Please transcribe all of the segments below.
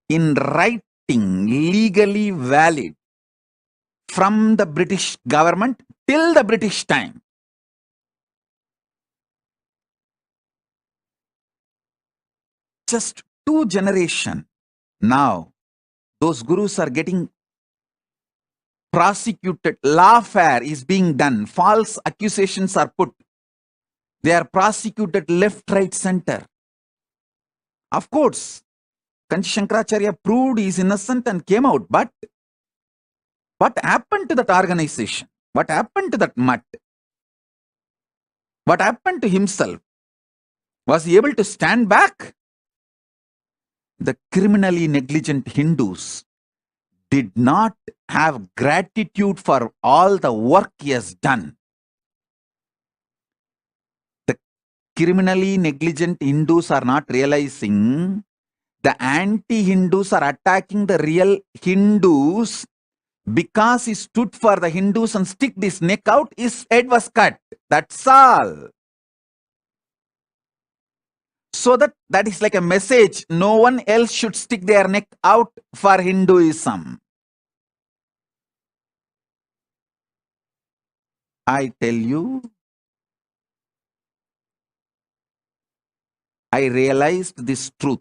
in writing, legally valid from the British government till the British time. Just 2 generations now, those gurus are getting prosecuted. Lawfare is being done. False accusations are put. They are prosecuted left, right, center. Of course, Kanchi Shankaracharya proved he is innocent and came out. But what happened to that organization? What happened to that mutt? What happened to himself? Was he able to stand back? The criminally negligent Hindus did not have gratitude for all the work he has done. The criminally negligent Hindus are not realizing the anti-Hindus are attacking the real Hindus because he stood for the Hindus and sticked his neck out, his head was cut. That's all. So that is like a message. No one else should stick their neck out for Hinduism. I tell you, I realized this truth.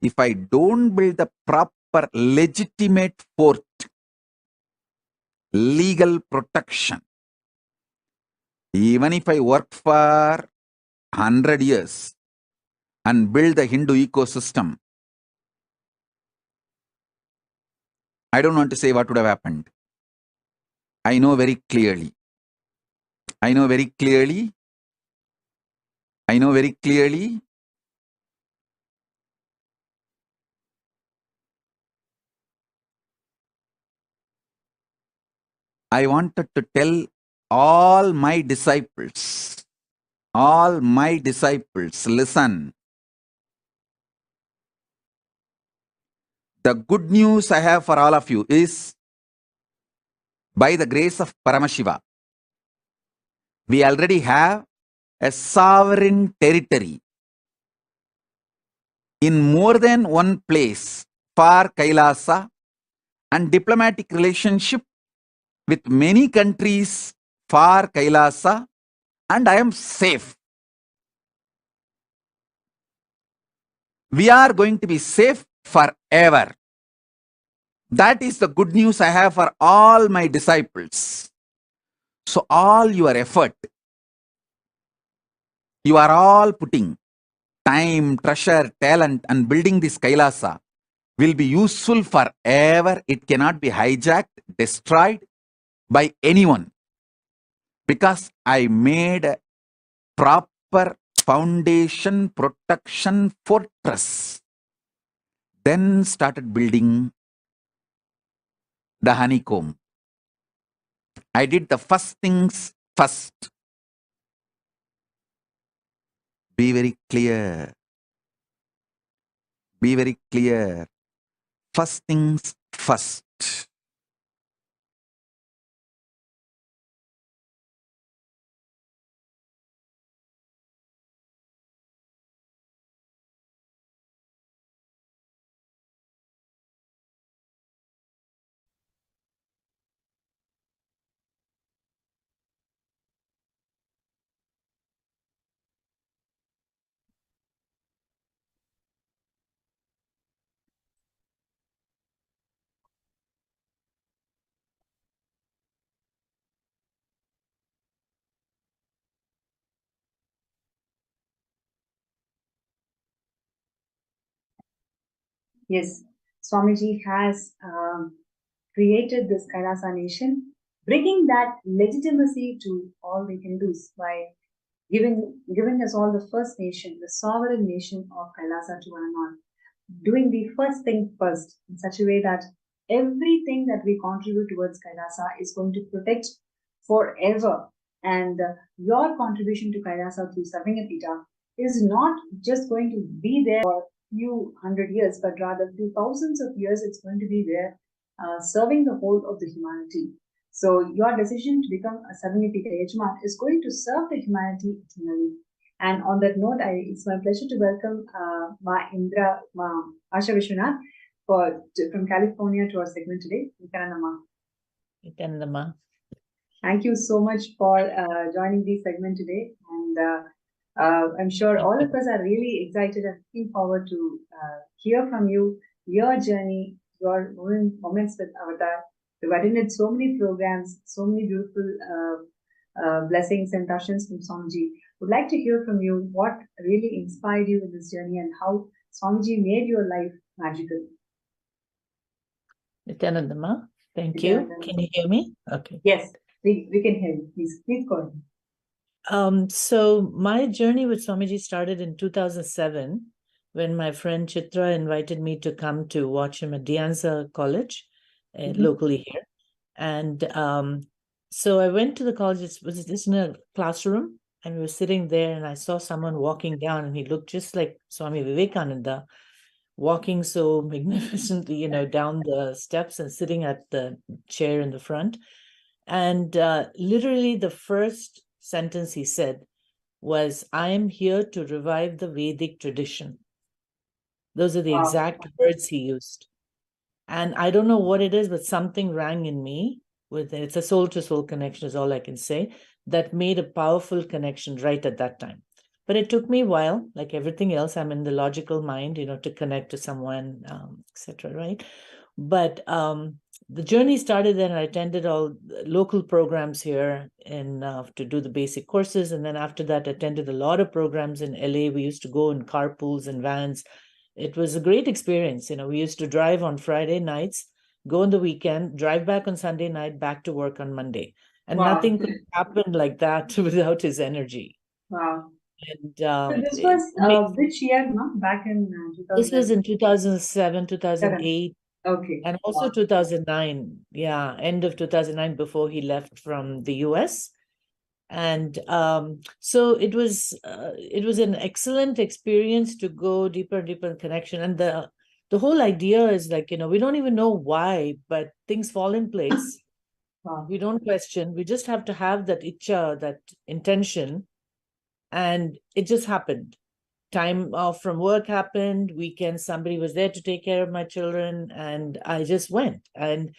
If I don't build the proper legitimate fort, legal protection, even if I work for 100 years and build the Hindu ecosystem, I don't want to say what would have happened. I know very clearly. I know very clearly. I know very clearly. I wanted to tell all my disciples, listen. The good news I have for all of you is, by the grace of Paramashiva, we already have a sovereign territory in more than one place for Kailasa and diplomatic relationship with many countries for Kailasa, and I am safe. We are going to be safe forever. That is the good news I have for all my disciples. So all your effort, you are all putting time, treasure, talent and building this Kailasa will be useful forever. It cannot be hijacked, destroyed by anyone, because I made a proper foundation, protection, fortress. Then started building the honeycomb. I did the first things first. Be very clear. Be very clear. First things first. Yes, Swamiji has created this Kailasa nation, bringing that legitimacy to all the Hindus by giving us all the first nation, the sovereign nation of Kailasa to one and all, doing the first thing first in such a way that everything that we contribute towards Kailasa is going to protect forever. And your contribution to Kailasa through Sarvingapita is not just going to be there for few hundred years, but rather few thousands of years. It's going to be there, serving the whole of the humanity. So your decision to become a Sarvingapita Yajman is going to serve the humanity eternally. And on that note, it's my pleasure to welcome Ma Asha Vishwanath from California to our segment today. Nithyananda ma. Thank you so much for joining the segment today. And I'm sure all of us are really excited and looking forward to hear from you, your journey, your moments with Avatar. You've attended so many programs, so many beautiful blessings and darshans from Swamiji. Would like to hear from you what really inspired you in this journey and how Swamiji made your life magical. Nithyananda ma. Thank you. Can you hear me? Okay. Yes, we can hear you. Please go ahead. So my journey with Swamiji started in 2007 when my friend Chitra invited me to come to watch him at Dianza College, locally here. And so I went to the college. It was just in a classroom, and we were sitting there, and I saw someone walking down, and he looked just like Swami Vivekananda, walking so magnificently, down the steps and sitting at the chair in the front. And literally the first sentence he said was, "I am here to revive the Vedic tradition." Those are the exact words he used. And I don't know what it is, but something rang in me with it. It's a soul-to-soul connection is all I can say, that made a powerful connection right at that time. But it took me a while, like everything else. I'm in the logical mind, to connect to someone, etc. Right? But the journey started then. I attended all local programs here to do the basic courses. And then after that, attended a lot of programs in LA. We used to go in carpools and vans. It was a great experience. We used to drive on Friday nights, go on the weekend, drive back on Sunday night, back to work on Monday. And nothing could happen like that without his energy. Wow. And so this was which year, no? Back in 2000? This was in 2007, 2008. Okay. And also 2009. Yeah, end of 2009 before he left from the US. And so it was an excellent experience to go deeper and deeper in connection. And the whole idea is like, we don't even know why, but things fall in place. Wow. We don't question. We just have to have that icha, that intention. And it just happened. Time off from work happened. Weekend, somebody was there to take care of my children. And I just went. And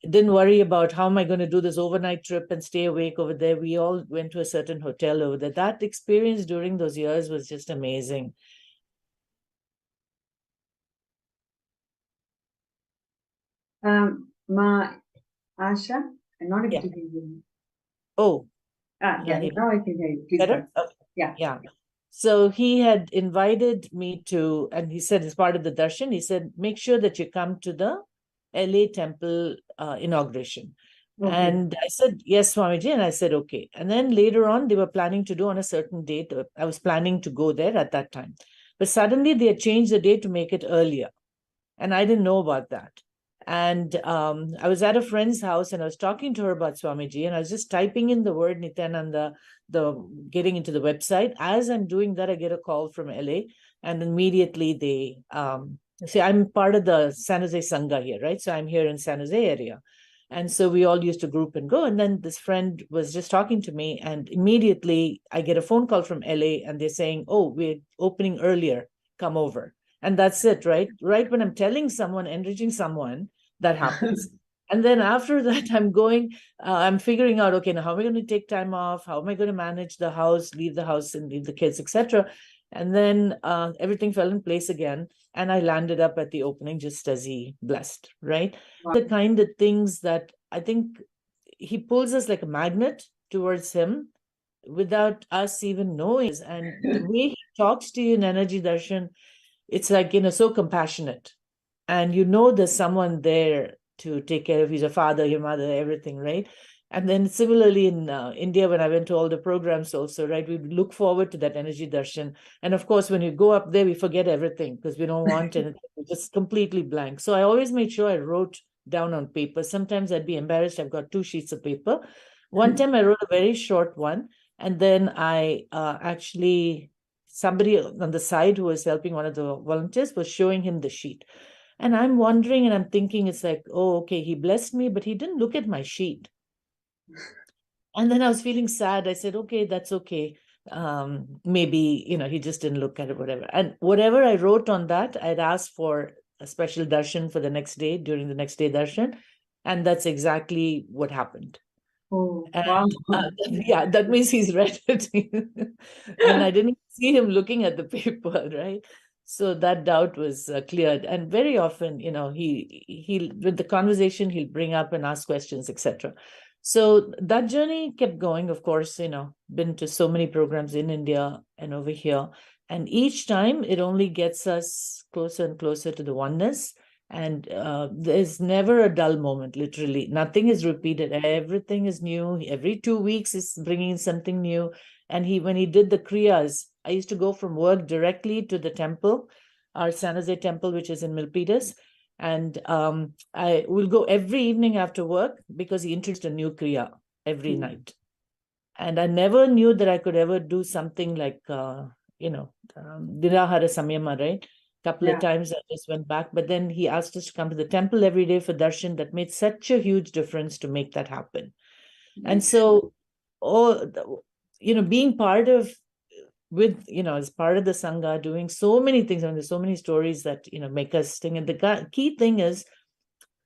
didn't worry about how am I going to do this overnight trip and stay awake over there. We all went to a certain hotel over there. That experience during those years was just amazing. Ma Asha, I'm not able to hear you. Oh. Yeah, now I can hear you. Please better? Okay. Yeah. So he had invited me to, and he said, as part of the Darshan, he said, make sure that you come to the LA temple inauguration. Okay. And I said, yes, Swamiji. And I said, okay. And then later on, they were planning to do on a certain date. I was planning to go there at that time. But suddenly they had changed the date to make it earlier. And I didn't know about that. And I was at a friend's house and I was talking to her about Swamiji, and I was just typing in the word Nithyananda, getting into the website. As I'm doing that, I get a call from LA, and immediately they say, I'm part of the San Jose Sangha here, right? So I'm here in San Jose area. And so we all used to group and go. And then this friend was just talking to me, and immediately I get a phone call from LA, and they're saying, oh, we're opening earlier, come over. And that's it, right? Right when I'm telling someone, enriching someone, that happens. And then after that, I'm figuring out, okay, now how am I going to take time off? How am I going to manage the house, leave the house and leave the kids, etc. And then everything fell in place again. And I landed up at the opening just as he blessed, right? Wow. The kind of things that I think he pulls us like a magnet towards him without us even knowing. And the way he talks to you in Energy Darshan, it's like, so compassionate. And there's someone there to take care of you, your father, your mother, everything, right? And then similarly in India, when I went to all the programs also, right, we look forward to that energy darshan. And of course, when you go up there, we forget everything because we don't want anything, just completely blank. So I always made sure I wrote down on paper. Sometimes I'd be embarrassed. I've got 2 sheets of paper. One time I wrote a very short one. And then I actually, somebody on the side who was helping one of the volunteers was showing him the sheet. And I'm wondering and I'm thinking, it's like, oh, okay, he blessed me, but he didn't look at my sheet. And then I was feeling sad. I said, okay, that's okay. maybe, he just didn't look at it, whatever. And whatever I wrote on that, I'd asked for a special darshan for the next day, during the next day darshan. And that's exactly what happened. Oh, And, wow. yeah, that means he's read it. And I didn't see him looking at the paper, right? So that doubt was cleared. And very often, he with the conversation, he'll bring up and ask questions, etc. So that journey kept going. Of course, been to so many programs in India and over here. And each time it only gets us closer and closer to the oneness. And there's never a dull moment, literally. Nothing is repeated. Everything is new. Every 2 weeks is bringing something new. And when he did the kriyas, I used to go from work directly to the temple, our San Jose temple, which is in Milpitas. And I will go every evening after work because he introduced a new kriya every night. And I never knew that I could ever do something like, Nirahara Samyama, right? Couple of times I just went back, but then he asked us to come to the temple every day for darshan. That made such a huge difference to make that happen. And so, being part of, as part of the Sangha, doing so many things, there's so many stories that, make us think. And the key thing is,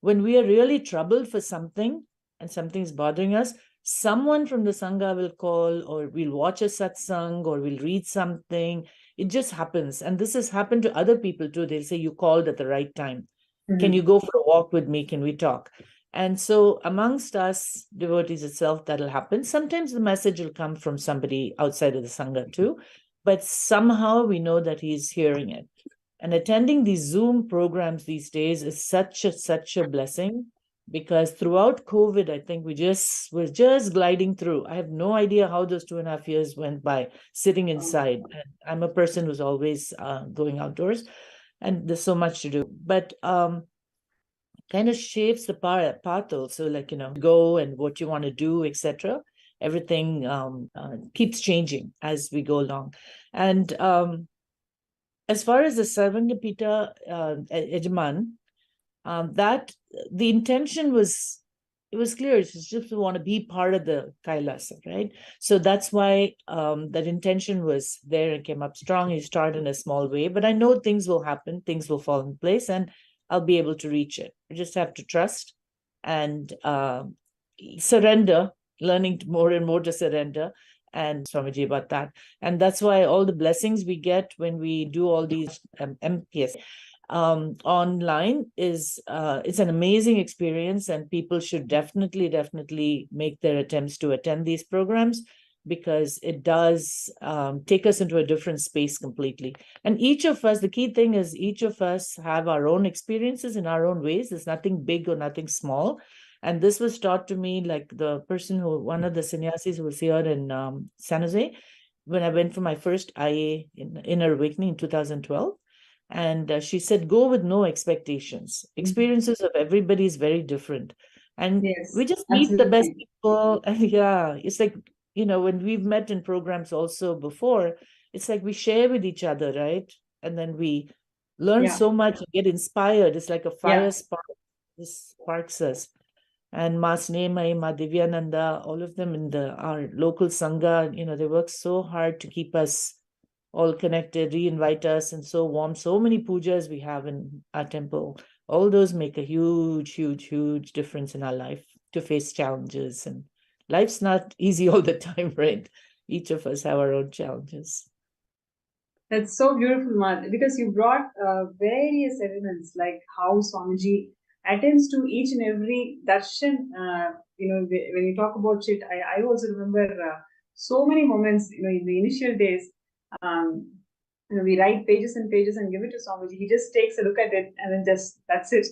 when we are really troubled for something and something's bothering us, someone from the Sangha will call, or we'll watch a satsang, or we'll read something. It just happens. And this has happened to other people too. They'll say, you called at the right time. Can you go for a walk with me? Can we talk? And so amongst us devotees itself, that'll happen. Sometimes the message will come from somebody outside of the Sangha too, but somehow we know that he's hearing it. And attending these Zoom programs these days is such a blessing, because throughout COVID, I think we're just gliding through. I have no idea how those 2.5 years went by sitting inside. And I'm a person who's always going outdoors, and there's so much to do. But kind of shapes the path also, like, go and what you want to do, etc. Everything keeps changing as we go along. And as far as the Sarvangapita Ejaman, that the intention was, it was clear. It's just to want to be part of the Kailasa, right? So that's why that intention was there and came up strong. You start in a small way, but I know things will happen, things will fall in place, and I'll be able to reach it. We just have to trust and surrender, learning more and more to surrender. And Swamiji about that. And that's why all the blessings we get when we do all these MPS online is it's an amazing experience, and people should definitely make their attempts to attend these programs, because it does take us into a different space completely. And each of us, the key thing is, each of us have our own experiences in our own ways. There's nothing big or nothing small. And this was taught to me, like the person one of the sannyasis who was here in San Jose, when I went for my first IA in Inner Awakening in 2012. And she said, go with no expectations. Experiences of everybody is very different. And we just meet the best people. And yeah, it's like, when we've met in programs also before, it's like we share with each other, right? And then we learn so much and get inspired. It's like a fire spark. This sparks us. And Ma Snehamai, Ma Divyananda, all of them in our local Sangha, they work so hard to keep us all connected, re-invite us, and so warm. So many pujas we have in our temple. All those make a huge difference in our life to face challenges. And life's not easy all the time, right? Each of us have our own challenges. That's so beautiful, Mad, because you brought various elements, like how Swamiji attends to each and every darshan. When you talk about it, I also remember so many moments, in the initial days. We write pages and pages and give it to Swamiji. He just takes a look at it and then that's it.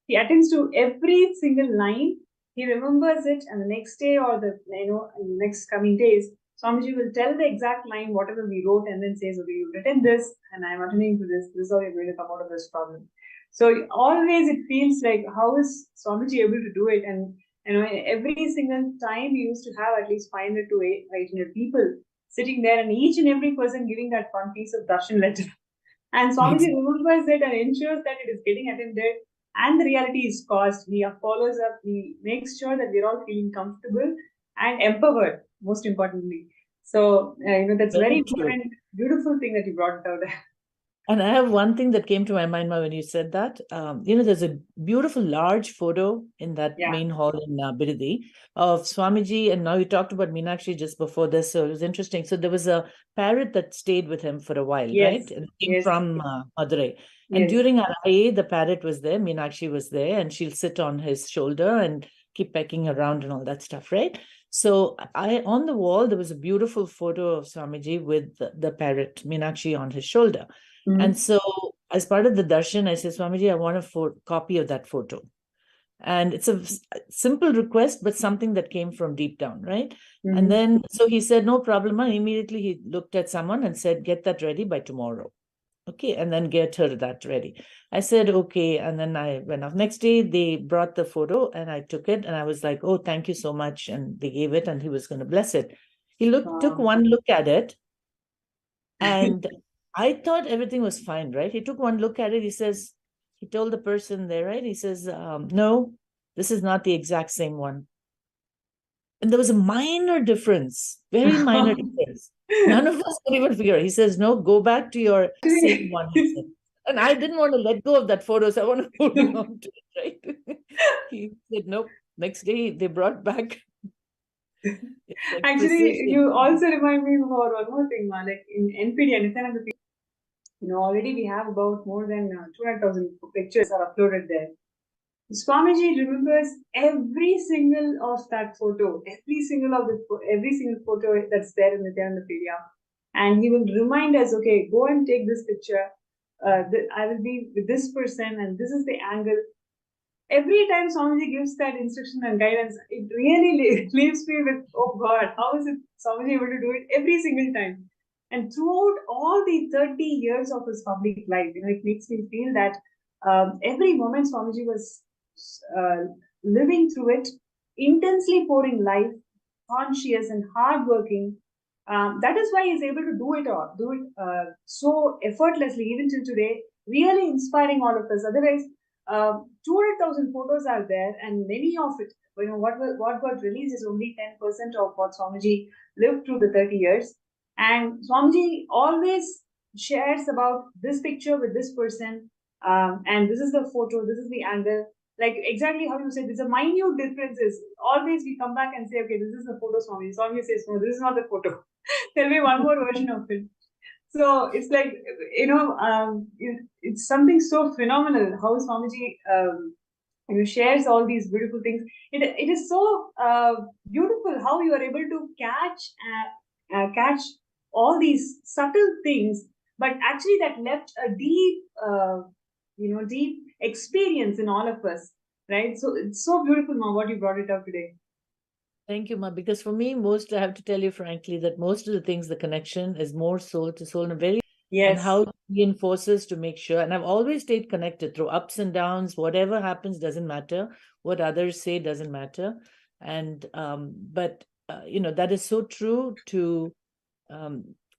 He attends to every single line. He remembers it, and the next day or the next coming days, Swamiji will tell the exact line, whatever we wrote, and then says, okay, you've written this, and I'm attending to this. This is how you're going to come out of this problem. So always it feels like, how is Swamiji able to do it? And every single time we used to have at least 500 to 800 people sitting there, and each and every person giving that one piece of darshan letter. And Swamiji remembers it and ensures that it is getting attended, and the reality is caused. He follows up, he makes sure that we're all feeling comfortable and empowered, most importantly. So, that's Very very true. important, beautiful thing that you brought out. And I have one thing that came to my mind when you said that. There's a beautiful large photo in that Yeah. main hall in Birdie of Swamiji. And now you talked about Meenakshi just before this. So it was interesting. So there was a parrot that stayed with him for a while, Yes. right? And it came Yes. from Madurai. And Yes. during our IA, the parrot was there. Meenakshi was there. And she'll sit on his shoulder and keep pecking around and all that stuff, right? So on the wall, there was a beautiful photo of Swamiji with the parrot, Meenakshi, on his shoulder. Mhm. And so, as part of the darshan, I said, Swamiji, I want a copy of that photo. And it's a simple request, but something that came from deep down, right? Mhm. And then, so he said, no problem. And immediately he looked at someone and said, get that ready by tomorrow. Okay. And then get her that ready. I said, okay. And then I went off. Next day, they brought the photo and I took it. And I was like, oh, thank you so much. And they gave it and he was going to bless it. He took Wow. one look at it. And I thought everything was fine, right? He took one look at it. He told the person there, right? He says, no, this is not the exact same one. And there was a minor difference, very minor difference. None of us could even figure it. He says, no, go back to your same one. He said. And I didn't want to let go of that photo, so I want to hold on to it, right? He said, nope. Next day, they brought back. Like Actually, precision. you also remind me for one more thing, like in NPD and Nithyananda, already we have about more than 200,000 pictures are uploaded there. Swamiji remembers every single of that photo, every single photo that's there in Nithyananda, and he will remind us, okay, go and take this picture. I will be with this person, and this is the angle. Every time Swamiji gives that instruction and guidance, it really leaves me with, oh God, how is it Swamiji able to do it every single time? And throughout all the 30 years of his public life, it makes me feel that every moment Swamiji was living through it, intensely pouring life, conscious and hardworking. That is why he's able to do it so effortlessly, even till today, really inspiring all of us. Otherwise, 200,000 photos are there, and many of it, what got released is only 10% of what Swamiji lived through the 30 years. And Swamiji always shares about this picture with this person, and this is the photo, this is the angle. Like exactly how you said, there's a minute differences. Always we come back and say, okay, this is the photo, Swamiji. Swamiji says, no, this is not the photo. There'll be one more version of it. So it's like, it's something so phenomenal how Swamiji shares all these beautiful things. It is so beautiful how you are able to catch all these subtle things, but actually that left a deep experience in all of us, right? So it's so beautiful, Ma, what you brought it up today. Thank you, Ma. Because for me, I have to tell you frankly that most of the things, the connection is more soul to soul and very, Yes. and how it reinforces to make sure. And I've always stayed connected through ups and downs. Whatever happens doesn't matter. What others say doesn't matter. And but that is so true to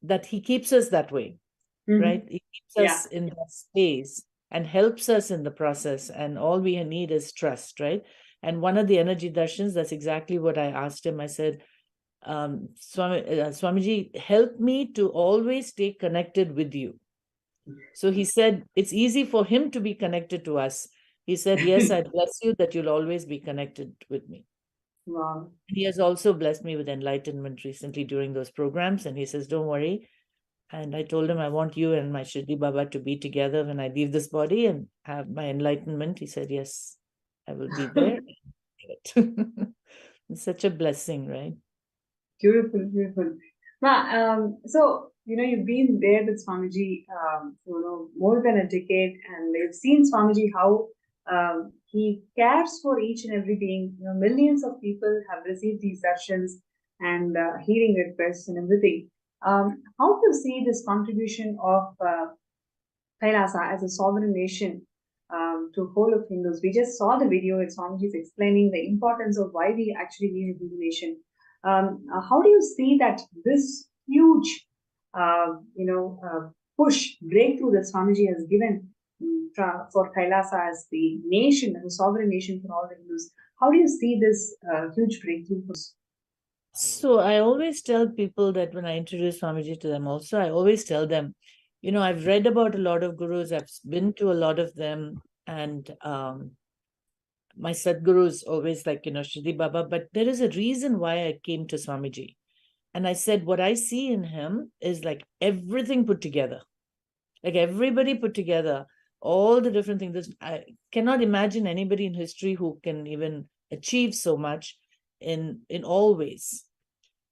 that he keeps us that way, right? He keeps us in that space and helps us in the process. And all we need is trust, right? And one of the energy darshans, that's exactly what I asked him. I said, Swamiji, help me to always stay connected with you. So he said, it's easy for him to be connected to us. He said, yes, I bless you that you'll always be connected with me. Wow. And he has also blessed me with enlightenment recently during those programs. And he says, don't worry. And I told him, I want you and my Shirdi Baba to be together when I leave this body and have my enlightenment. He said, yes, I will be there. It's such a blessing, right? Beautiful, beautiful. So, you've been there with Swamiji, more than a decade, and you've seen Swamiji how he cares for each and every being. Millions of people have received these darshans and healing requests and everything. How do you see this contribution of Kailasa as a sovereign nation to whole of Hindus? We just saw the video where Swamiji is explaining the importance of why we actually need a Hindu nation. How do you see that this huge, push, breakthrough that Swamiji has given for Kailasa as the nation, as a sovereign nation for all the Hindus? How do you see this huge breakthrough? So I always tell people that when I introduce Swamiji to them also, I always tell them, I've read about a lot of gurus, I've been to a lot of them, and my Sadguru is always like, Shri Baba, but there is a reason why I came to Swamiji. And I said, what I see in him is like everything put together, like everybody put together, all the different things. I cannot imagine anybody in history who can even achieve so much in all ways.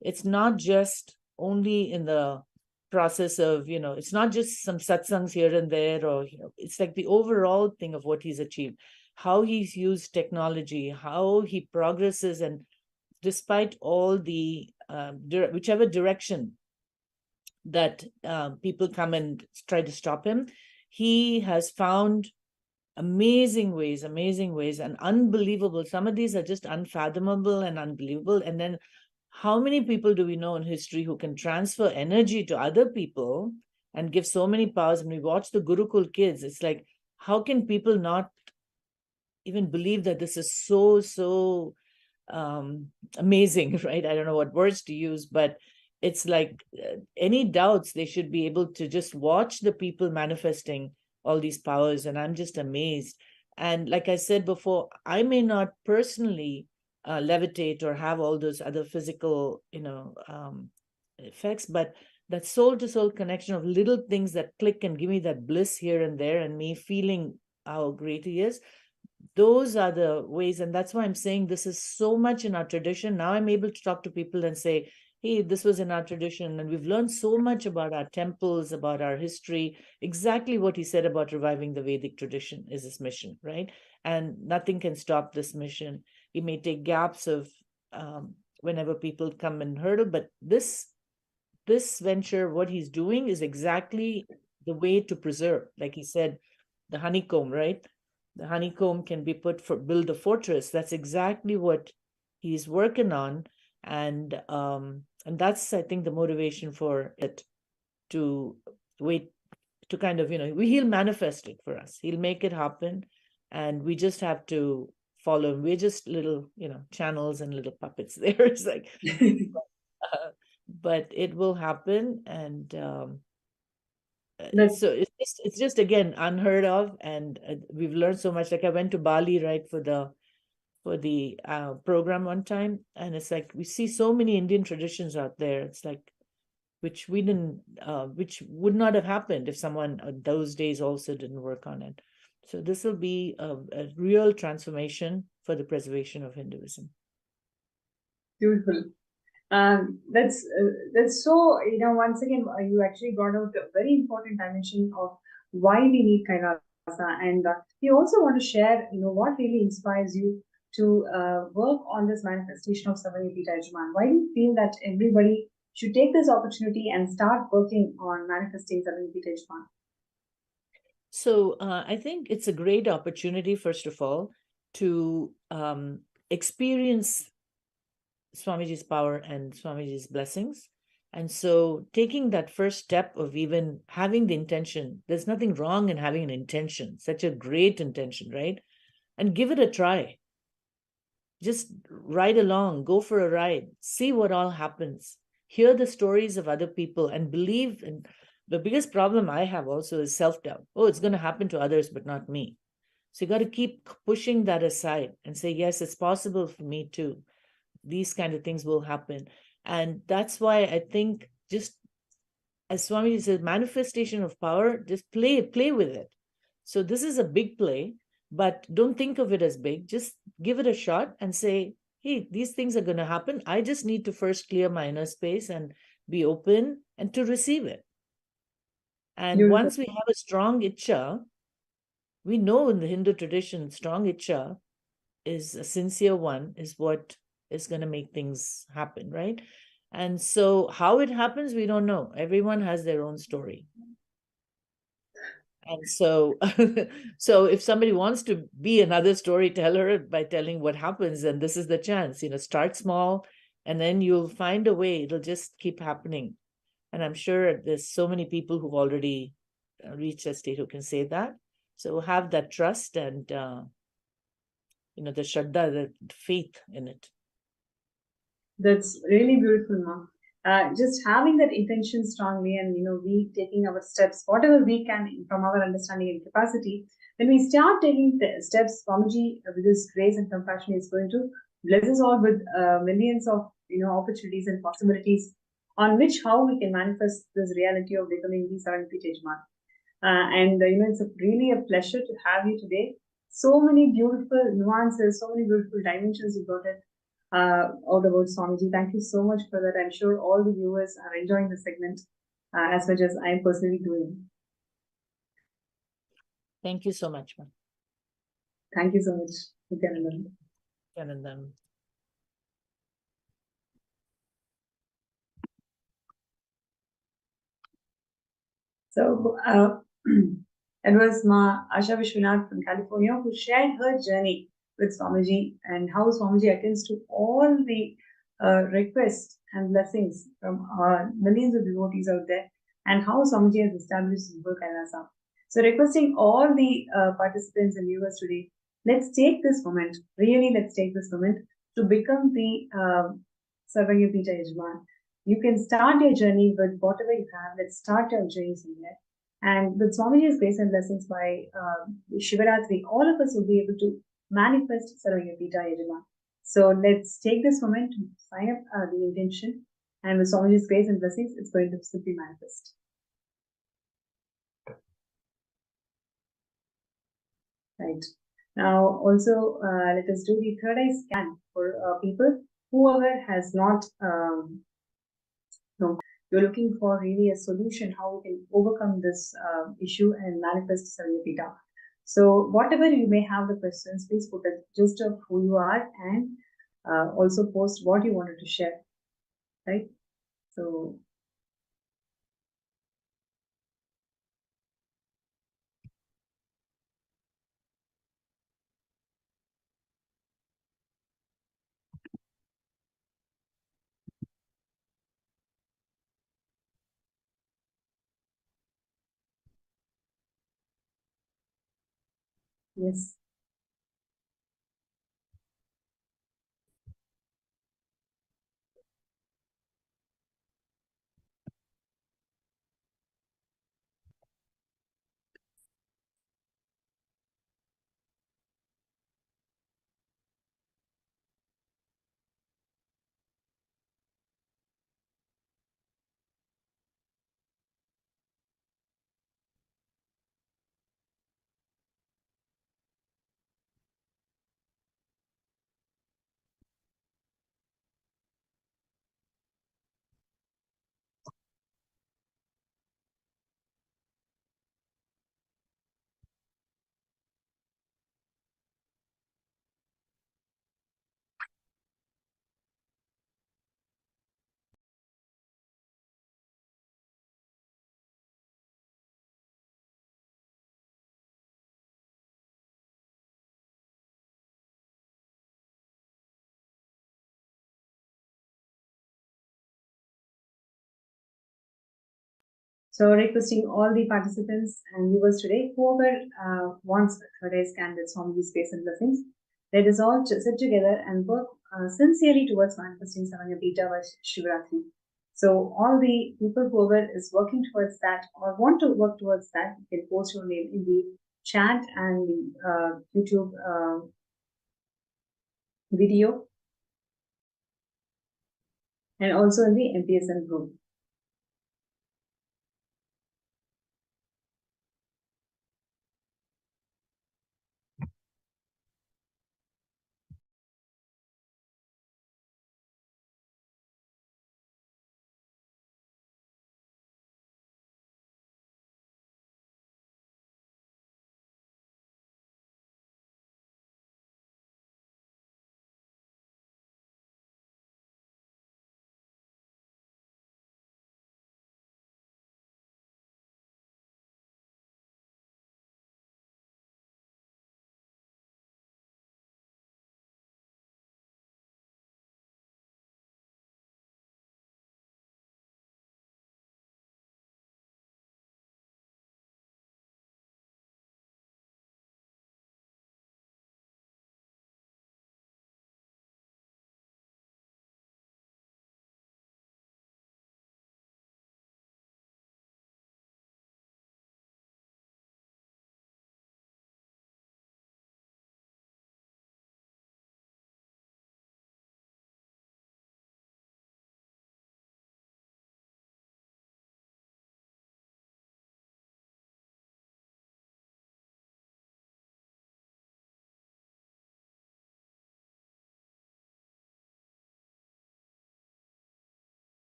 It's not just only in the process of, it's not just some satsangs here and there, or, it's like the overall thing of what he's achieved, how he's used technology, how he progresses, and despite all the whichever direction that people come and try to stop him, he has found amazing ways, and unbelievable. Some of these are just unfathomable and unbelievable. And then how many people do we know in history who can transfer energy to other people and give so many powers? When we watch the Gurukul kids, it's like, how can people not even believe that this is so amazing, right? I don't know what words to use, but it's like any doubts, they should be able to just watch the people manifesting all these powers, and I'm just amazed. And like I said before, I may not personally levitate or have all those other physical, effects, but that soul to soul connection of little things that click and give me that bliss here and there, and me feeling how great he is, those are the ways. And that's why I'm saying this is so much in our tradition. Now I'm able to talk to people and say, hey, this was in our tradition, and we've learned so much about our temples, about our history. Exactly what he said about reviving the Vedic tradition is his mission, right? And nothing can stop this mission. It may take gaps of whenever people come and hurdle, but this venture, what he's doing is exactly the way to preserve. Like he said, the honeycomb, right? The honeycomb can be put for build a fortress. That's exactly what he's working on. And that's, I think, the motivation for it, to wait, to kind of, he'll manifest it for us. He'll make it happen. And we just have to follow. We're just little, channels and little puppets there. It's like, but it will happen. And so it's just again unheard of, and we've learned so much. Like I went to Bali, right, for the program one time, and it's like we see so many Indian traditions out there. It's like which we didn't, which would not have happened if someone those days also didn't work on it. So this will be a real transformation for the preservation of Hinduism. Beautiful. That's so, once again, you actually brought out a very important dimension of why we need Kailasa. And we also want to share, what really inspires you to work on this manifestation of Savanipita Yajman. Why do you feel that everybody should take this opportunity and start working on manifesting Savanipita Yajman? So I think it's a great opportunity, first of all, to experience Swamiji's power and Swamiji's blessings. And so taking that first step of even having the intention, there's nothing wrong in having an intention, such a great intention, right? And give it a try. Just ride along, go for a ride, see what all happens, hear the stories of other people, and believe. And the biggest problem I have also is self-doubt. Oh, it's going to happen to others, but not me. So you got to keep pushing that aside and say, yes, it's possible for me too. These kind of things will happen. And that's why I think, just as Swamiji says, manifestation of power, just play with it. So this is a big play, but don't think of it as big. Just give it a shot and say, hey, these things are going to happen. I just need to first clear my inner space and be open and to receive it. And once we have a strong Icha, we know in the Hindu tradition, strong Icha is a sincere one, is what is going to make things happen, right? And so how it happens, we don't know. Everyone has their own story. And so so if somebody wants to be another storyteller by telling what happens, then this is the chance. Start small, and then you'll find a way. It'll just keep happening. And I'm sure there's so many people who've already reached a state who can say that. So have that trust and the Shraddha, the faith in it. That's really beautiful, Ma. Just having that intention strongly, and we taking our steps, whatever we can from our understanding and capacity. When we start taking the steps, Swamiji, with His grace and compassion, is going to bless us all with millions of opportunities and possibilities on which how we can manifest this reality of becoming the 7th Yajman. And it's really a pleasure to have you today. So many beautiful nuances, so many beautiful dimensions you brought in all about Swamiji. Thank you so much for that. I'm sure all the viewers are enjoying the segment as much as I am personally doing. Thank you so much, ma'am. Thank you so much, Nithyananda. Nithyananda. So it was Ma Asha Vishwanath from California who shared her journey with Swamiji and how Swamiji attends to all the requests and blessings from millions of devotees out there, and how Swamiji has established Super Kailasa. So requesting all the participants and viewers today, let's take this moment, really let's take this moment to become the Sarvagapita Yajman. You can start your journey with whatever you have. Let's start your journey somewhere. And with Swamiji's grace and blessings by Shivaratri, all of us will be able to manifest Sarvagapita Yajman. So let's take this moment to sign up the intention. And with Swamiji's grace and blessings, it's going to simply manifest. Right. Now, also, let us do the third eye scan for people. Whoever has not you're looking for really a solution, how we can overcome this issue and manifest Sarvagapita. So whatever you may have the questions, please put a gist of who you are and also post what you wanted to share, right? So yes. So requesting all the participants and viewers today, whoever wants a third eye scan with Swamiji's grace and blessings, let us all sit together and work sincerely towards manifesting Sarvagapita by Shivaratri. So all the people whoever is working towards that or want to work towards that, you can post your name in the chat and the YouTube video and also in the MPSN group.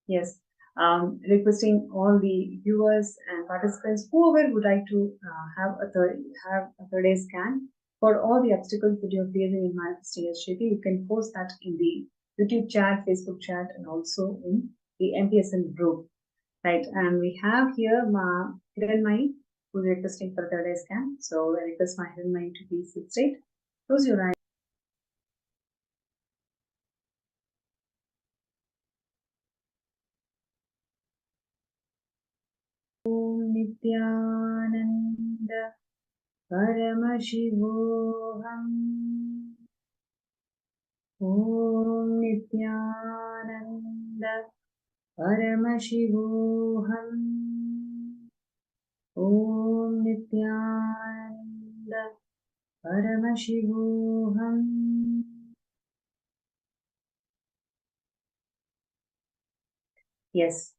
Yes. Requesting all the viewers and participants, whoever would like to have a third eye scan for all the obstacles that you're facing in manifesting SJP, you can post that in the YouTube chat, Facebook chat, and also in the MPSN group. Right. And we have here Hiranmai, who's requesting for third eye scan. So I request my Hiranmai to please sit straight. Close your eyes. Nithyananda Paramashivam. Om Nithyananda Paramashivoham. Om Nithyananda Paramashivoham. Yes.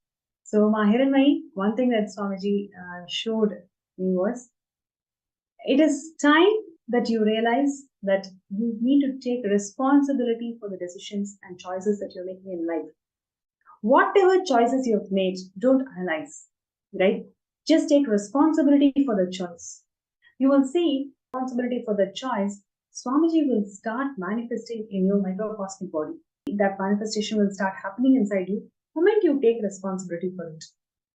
So Mahiranmai, one thing that Swamiji showed me was, it is time that you realize that you need to take responsibility for the decisions and choices that you're making in life. Whatever choices you have made, don't analyze, right? Just take responsibility for the choice. You will see responsibility for the choice, Swamiji will start manifesting in your microcosmic body. That manifestation will start happening inside you the moment you take responsibility for it.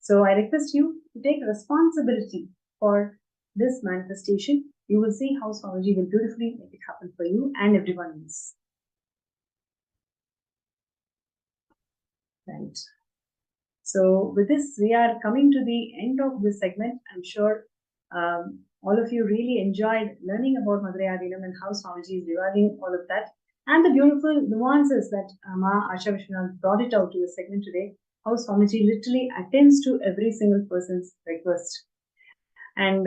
So I request you to take responsibility for this manifestation. You will see how Swamiji will beautifully make it happen for you and everyone else. Right. So with this, we are coming to the end of this segment. I'm sure all of you really enjoyed learning about Madurai Adinam and how Swamiji is reviving all of that, and the beautiful nuances that Ma Asha Vishwanath brought it out to the segment today, how Swamiji literally attends to every single person's request. And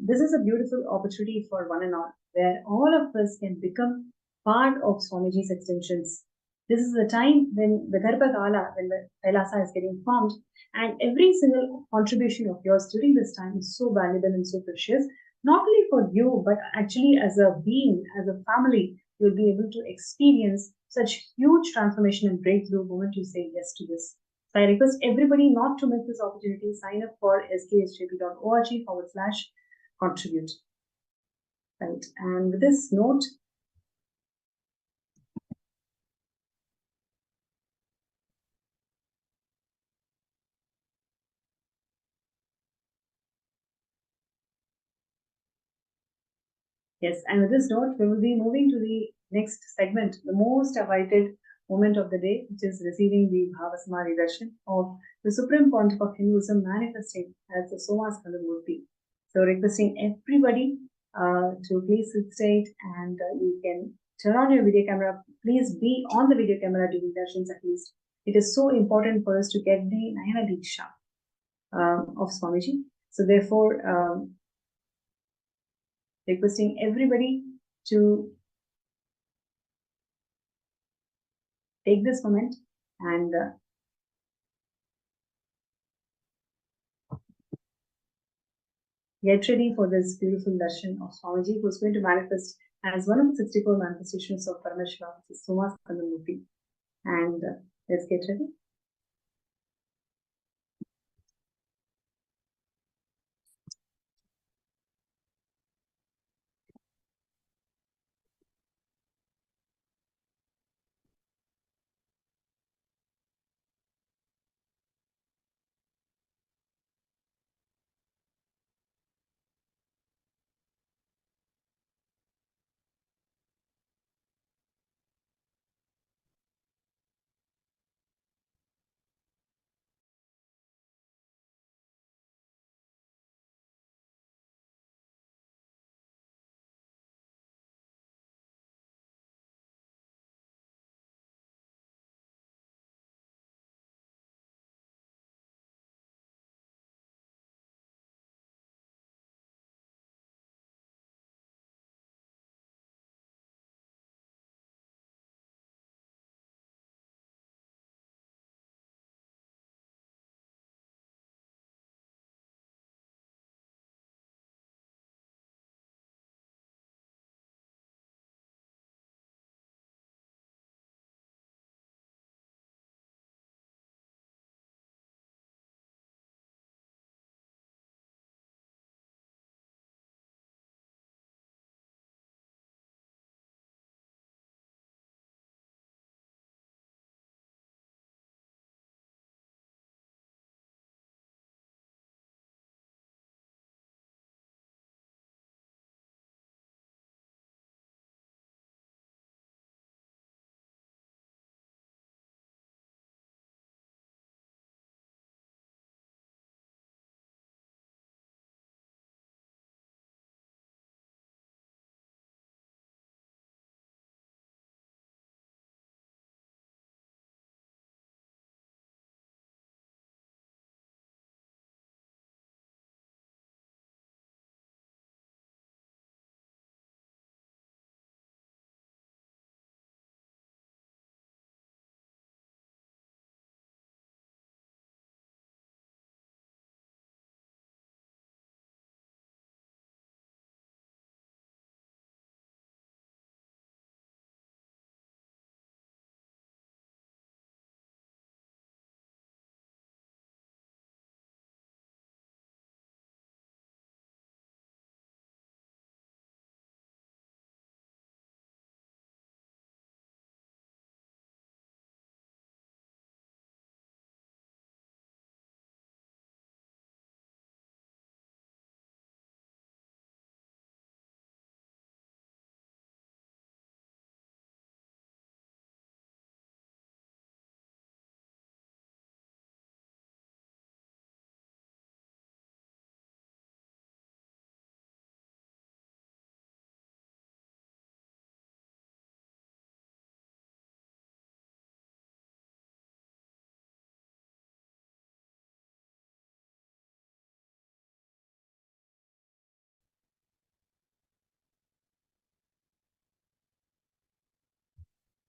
this is a beautiful opportunity for one and all, where all of us can become part of Swamiji's extensions. This is the time when the Garbhagala, when the Kailasa is getting formed, and every single contribution of yours during this time is so valuable and so precious, not only for you, but actually as a being, as a family, you'll be able to experience such huge transformation and breakthrough the moment you say yes to this. So I request everybody not to miss this opportunity. Sign up for sksjp.org/contribute. Right. And with this note, yes, and with this note, we will be moving to the next segment, the most awaited moment of the day, which is receiving the Bhava Samadhi Darshan of the Supreme Pontiff of Hinduism manifesting as the Somaskandhar Murthy. So requesting everybody to please sit straight, and you can turn on your video camera. Please be on the video camera during darshans at least. It is so important for us to get the Nayana Diksha of Swamiji. So therefore, requesting everybody to take this moment and get ready for this beautiful darshan of Swamiji, who is going to manifest as one of the 64 manifestations of Paramashivam, Somaskandhar Murthy. And let's get ready.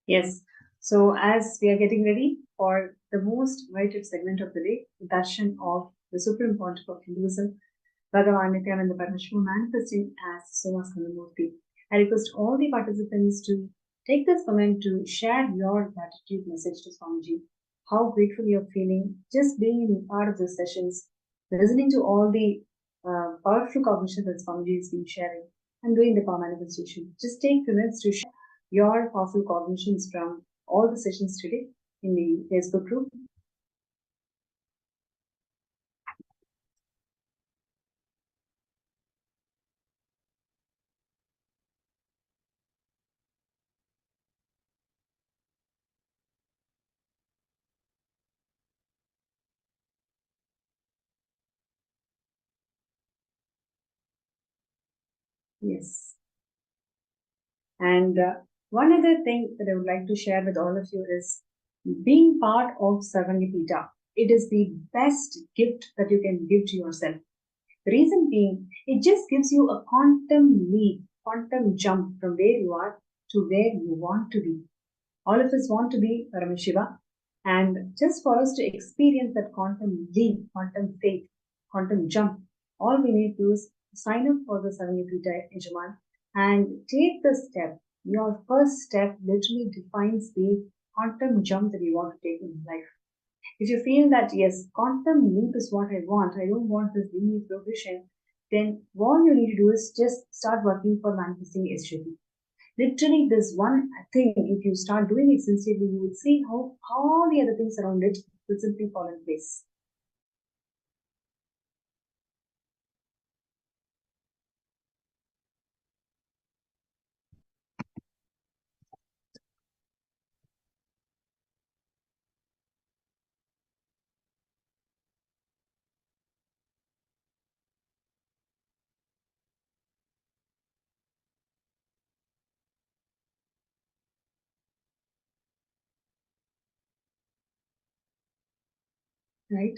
Yes. So as we are getting ready for the most awaited segment of the day, the darshan of the Supreme Pontiff of Hinduism, Bhagavan Nithyananda Paramashivam manifesting as Somaskandhar Murthy, I request all the participants to take this moment to share your gratitude message to Swamiji, how grateful you're feeling just being in part of the sessions, listening to all the powerful cognition that Swamiji has been sharing and doing the power manifestation. Just take 2 minutes to share your powerful cognitions from all the sessions today in the Facebook group. Yes. And one other thing that I would like to share with all of you is being part of Sarvangipita. It is the best gift that you can give to yourself. The reason being, it just gives you a quantum leap, quantum jump from where you are to where you want to be. All of us want to be Paramashiva. And just for us to experience that quantum leap, quantum faith, quantum jump, all we need to do is sign up for the Sarvangipita Yajaman and take the step. Your first step literally defines the quantum jump that you want to take in life. If you feel that, yes, quantum leap is what I want, I don't want this linear progression, then all you need to do is just start working for manifesting SJP. Literally, this one thing, if you start doing it sincerely, you will see how all the other things around it will simply fall in place. Right?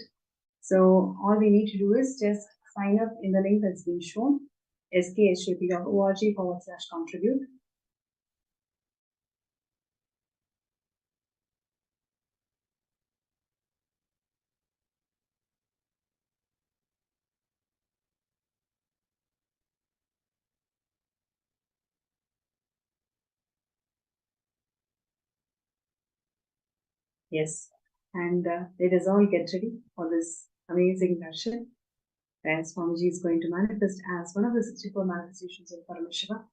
So all we need to do is just sign up in the link that's been shown, skshjp.org/contribute. Yes, and let us all get ready for this amazing darshan, where Swamiji is going to manifest as one of the 64 manifestations of Paramashiva.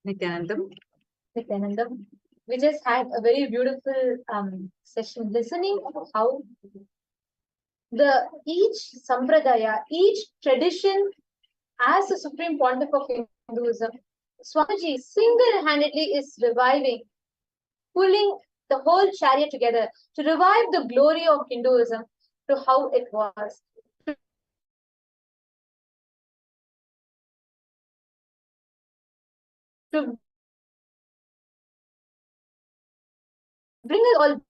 Nithyanandam. Nithyanandam. We just had a very beautiful session listening to how each sampradaya, each tradition as the Supreme Pontiff of Hinduism, Swamiji single-handedly is reviving, pulling the whole chariot together to revive the glory of Hinduism to how it was. To bring us all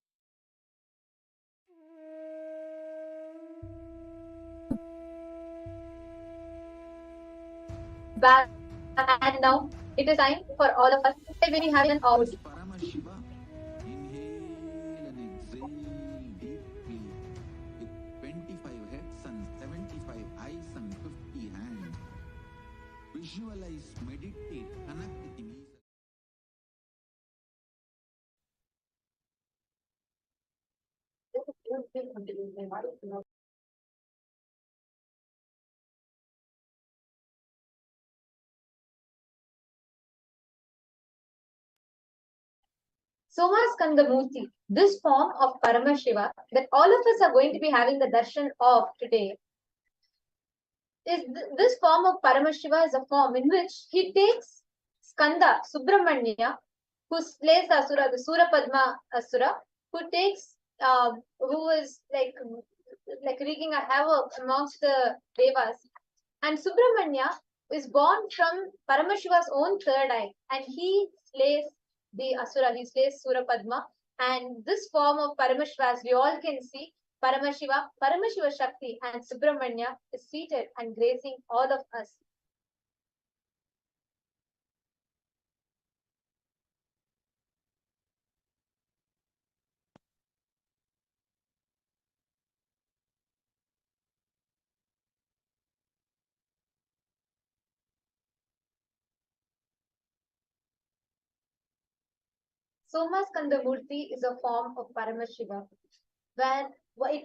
back, and now it is time for all of us to very happy and out. Paramashiva. Inhale and exhale deeply with 25 heads and 75 eyes Visualize, meditate, connect with him. Somaskandhar Murthy, this form of Paramashiva that all of us are going to be having the darshan of today, this form of Paramashiva is a form in which he takes Skanda, Subramanya, who slays the Asura, the Surapadma Asura, who is like wreaking a havoc amongst the Devas. And Subramanya is born from Paramashiva's own third eye, and he slays the Asura, he slays Surapadma. And this form of Paramashiva, as we all can see, Paramashiva Shakti, and Subramanya is seated and gracing all of us. Somaskandhar Murthy is a form of Paramashiva.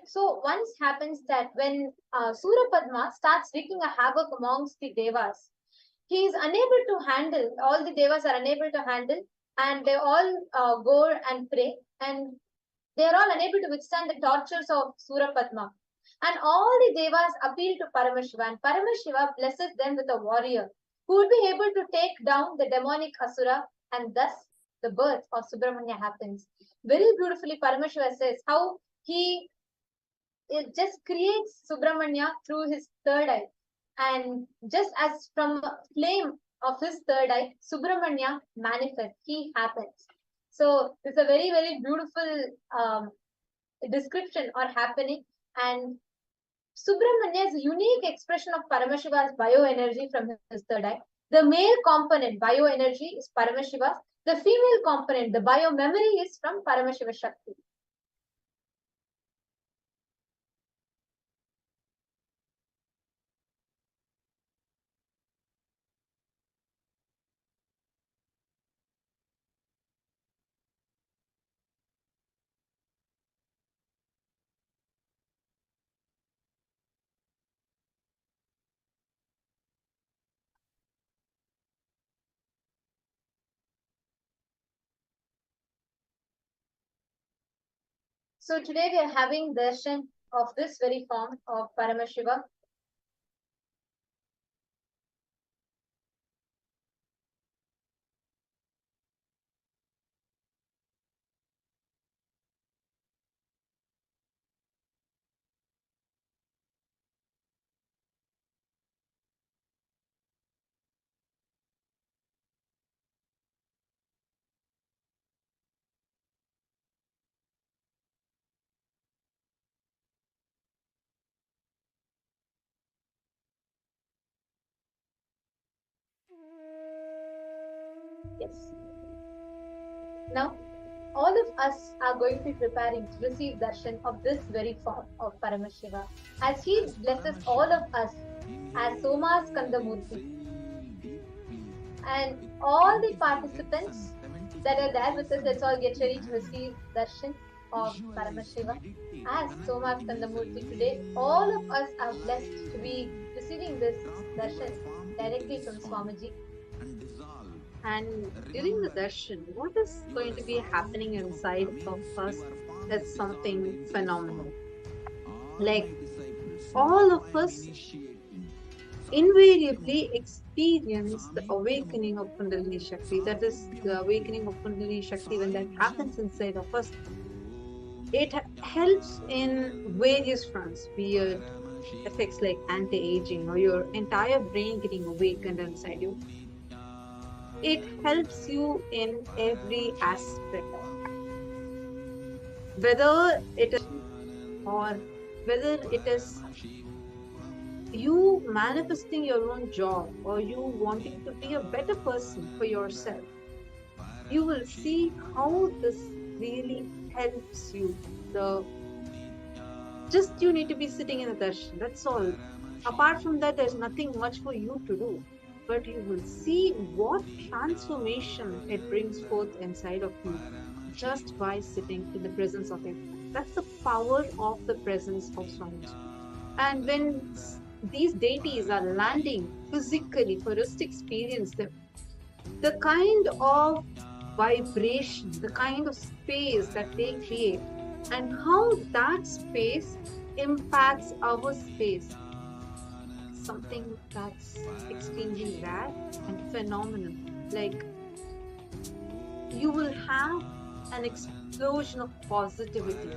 So once happens that when Surapadma starts wreaking a havoc amongst the Devas, he is unable to handle, all the Devas are unable to handle, and they all go and pray, and they are all unable to withstand the tortures of Surapadma. And all the Devas appeal to Paramashiva, and Paramashiva blesses them with a warrior who would be able to take down the demonic Asura, and thus the birth of Subramanya happens. Very beautifully, Paramashiva says how he just creates Subramanya through his third eye. And just as from flame of his third eye, Subramanya manifests, he happens. So it's a very, very beautiful description or happening. And Subramanya is a unique expression of Paramashiva's bioenergy from his third eye. The male component, bioenergy, is Paramashiva's. The female component, the biomemory, is from Paramashiva Shakti. So today we are having darshan of this very form of Paramashiva. Yes. Now, all of us are going to be preparing to receive darshan of this very form of Paramashiva, as he blesses all of us as Somaskandhar Murthy. And all the participants that are there with us, let's all get ready to receive darshan of Paramashiva as Somaskandhar Murthy today. All of us are blessed to be receiving this darshan directly from Swamiji. And during the darshan, what is going to be happening inside of us is something phenomenal. Like all of us invariably experience the awakening of Kundalini Shakti. That is the awakening of Kundalini Shakti. When that happens inside of us, it helps in various fronts, be it effects like anti-aging or your entire brain getting awakened inside you. It helps you in every aspect, whether it is or whether it is you manifesting your own job or you wanting to be a better person for yourself. You will see how this really helps you. Just you need to be sitting in a darshan, that's all. Apart from that, there's nothing much for you to do. but you will see what transformation it brings forth inside of you just by sitting in the presence of it. That's the power of the presence of Swamiji. And when these deities are landing physically for us to experience them, the kind of vibration, the kind of space that they create, and how that space impacts our space, something that's extremely rare and phenomenal. Like, you will have an explosion of positivity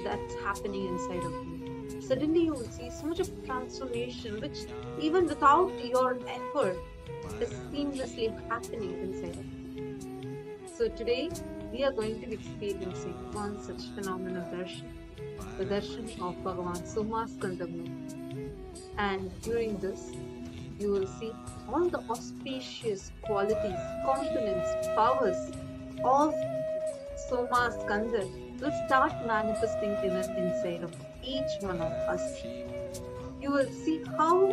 that's happening inside of you. Suddenly, you will see so much of transformation, which even without your effort is seamlessly happening inside of you. So, today we are going to be experiencing one such phenomenal darshan, the darshan of Bhagavan Somaskandhar. And during this, you will see all the auspicious qualities, components, powers of Somaskandhar will start manifesting inside of each one of us. You will see how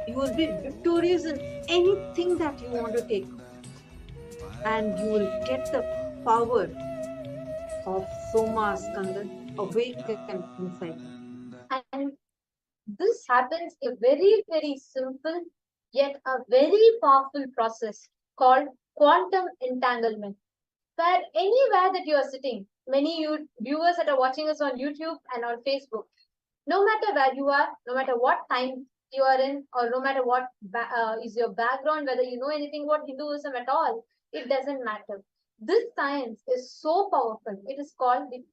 you will be victorious in anything that you want to take, and you will get the power of Somaskandhar awakened inside. And this happens in a very, very simple yet a very powerful process called quantum entanglement. Where anywhere that you are sitting, many viewers that are watching us on YouTube and on Facebook, no matter where you are, no matter what time you are in, or no matter what is your background, whether you know anything about Hinduism at all, it doesn't matter. This science is so powerful. It is called the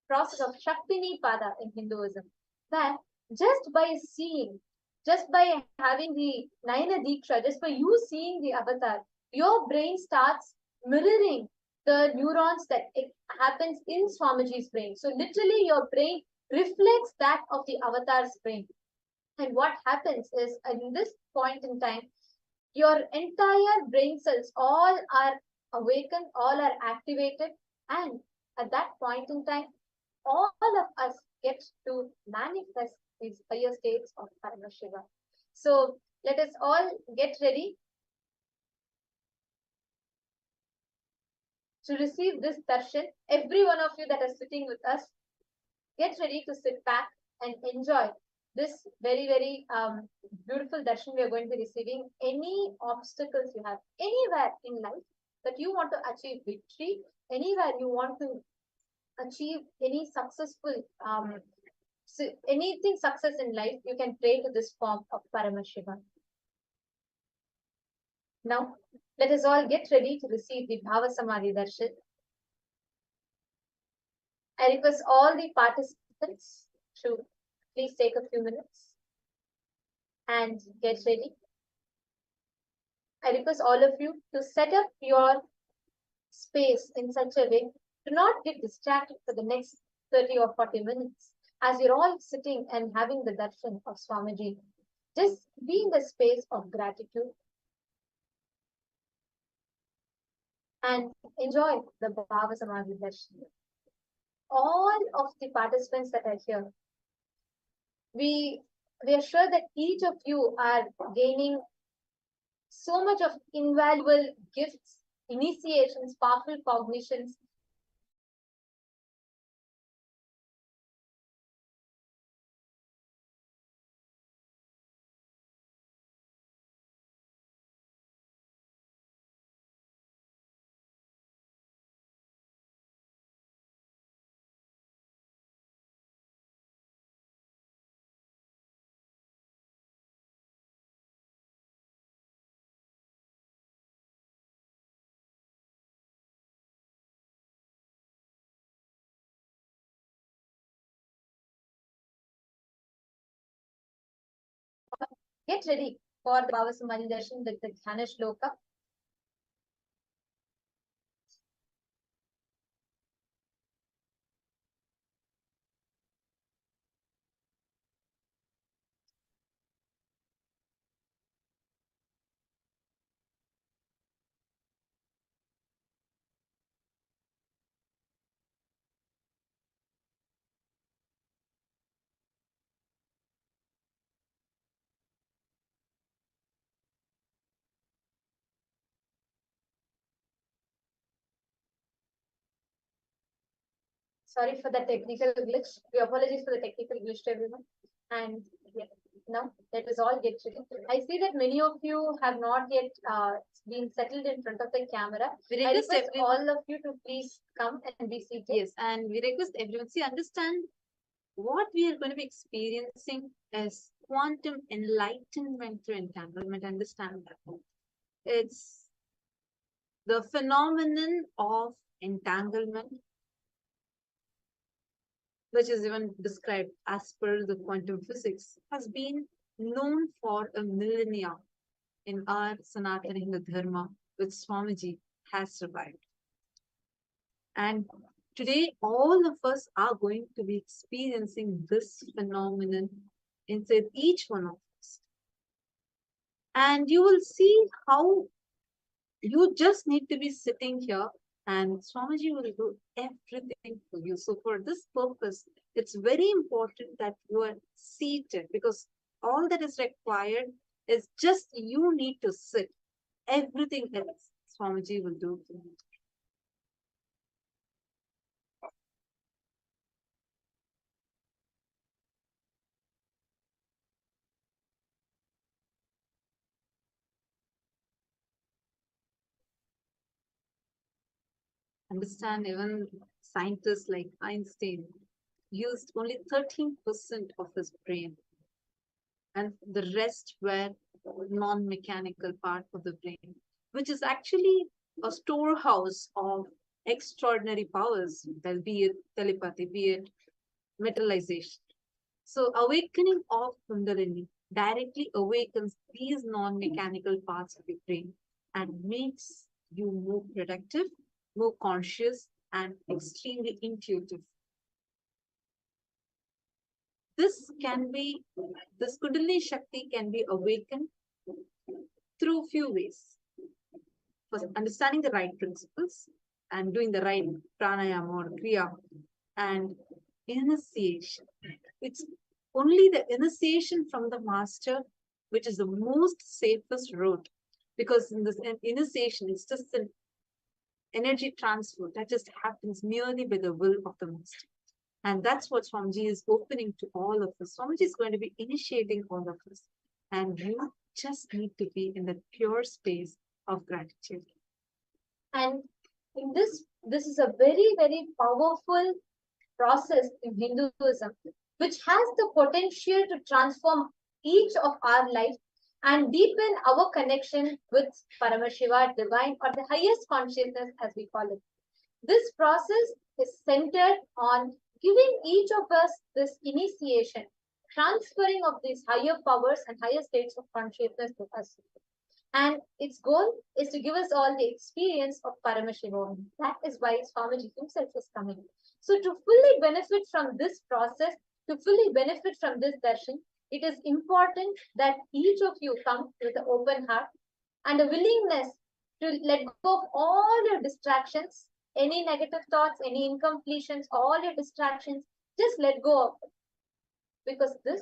process of Shaktini Pada in Hinduism, that just by seeing, just by having the Naina Diksha, just by you seeing the avatar, your brain starts mirroring the neurons that it happens in Swamiji's brain. So literally your brain reflects that of the avatar's brain. And what happens is, in this point in time, your entire brain cells all are awakened, all are activated, and at that point in time, all of us get to manifest these higher states of Paramashivam. So let us all get ready to receive this darshan. Every one of you that are sitting with us, get ready to sit back and enjoy this very, very beautiful darshan we are going to be receiving. Any obstacles you have anywhere in life that you want to achieve victory, anywhere you want to achieve any successful anything success in life, you can pray to this form of Paramashivam. Now, let us all get ready to receive the Bhava Samadhi Darshan. I request all the participants to please take a few minutes and get ready. I request all of you to set up your space in such a way to not get distracted for the next 30 or 40 minutes as you're all sitting and having the darshan of Swamiji. Just be in the space of gratitude and enjoy the Bhava Samadhi Darshan. All of the participants that are here, we are sure that each of you are gaining so much of invaluable gifts, initiations, powerful cognitions. Get ready for the Bhava Samadhi Darshan with the Dhyana Shloka. Sorry for the technical glitch. We apologize for the technical glitch to everyone. And yeah, now let us all get ready. I see that many of you have not yet been settled in front of the camera. We I request request everyone. all of you to please come and be seated. Yes, and we request everyone, see, understand what we are going to be experiencing is quantum enlightenment through entanglement. Understand that. It's the phenomenon of entanglement, which is even described as per the quantum physics, has been known for a millennia in our Sanatana Hindu Dharma, which Swamiji has survived. And today, all of us are going to be experiencing this phenomenon inside each one of us. And you will see how you just need to be sitting here and Swamiji will do everything for you. So for this purpose, it's very important that you are seated, because all that is required is just you need to sit. Everything else Swamiji will do for you. Understand, even scientists like Einstein used only 13% of his brain, and the rest were non-mechanical part of the brain, which is actually a storehouse of extraordinary powers, be it telepathy, be it metallization. So awakening of Kundalini directly awakens these non-mechanical parts of the brain and makes you more productive, more conscious, and extremely intuitive. This Kundalini Shakti can be awakened through few ways. First, understanding the right principles and doing the right pranayama or kriya, and initiation. It's only the initiation from the master which is the most safest route, because in this initiation, it's just an energy transfer that just happens merely by the will of the master. And that's what Swamiji is opening to all of us. Swamiji is going to be initiating all of us. And you just need to be in the pure space of gratitude. And in this is a very, very powerful process in Hinduism, which has the potential to transform each of our lives and deepen our connection with Paramashiva, divine, or the highest consciousness, as we call it. This process is centered on giving each of us this initiation, transferring of these higher powers and higher states of consciousness to us. And its goal is to give us all the experience of Paramashivam. That is why Swamiji himself is coming. So to fully benefit from this process, to fully benefit from this darshan, it is important that each of you come with an open heart and a willingness to let go of all your distractions, any negative thoughts, any incompletions, all your distractions, just let go of it. Because this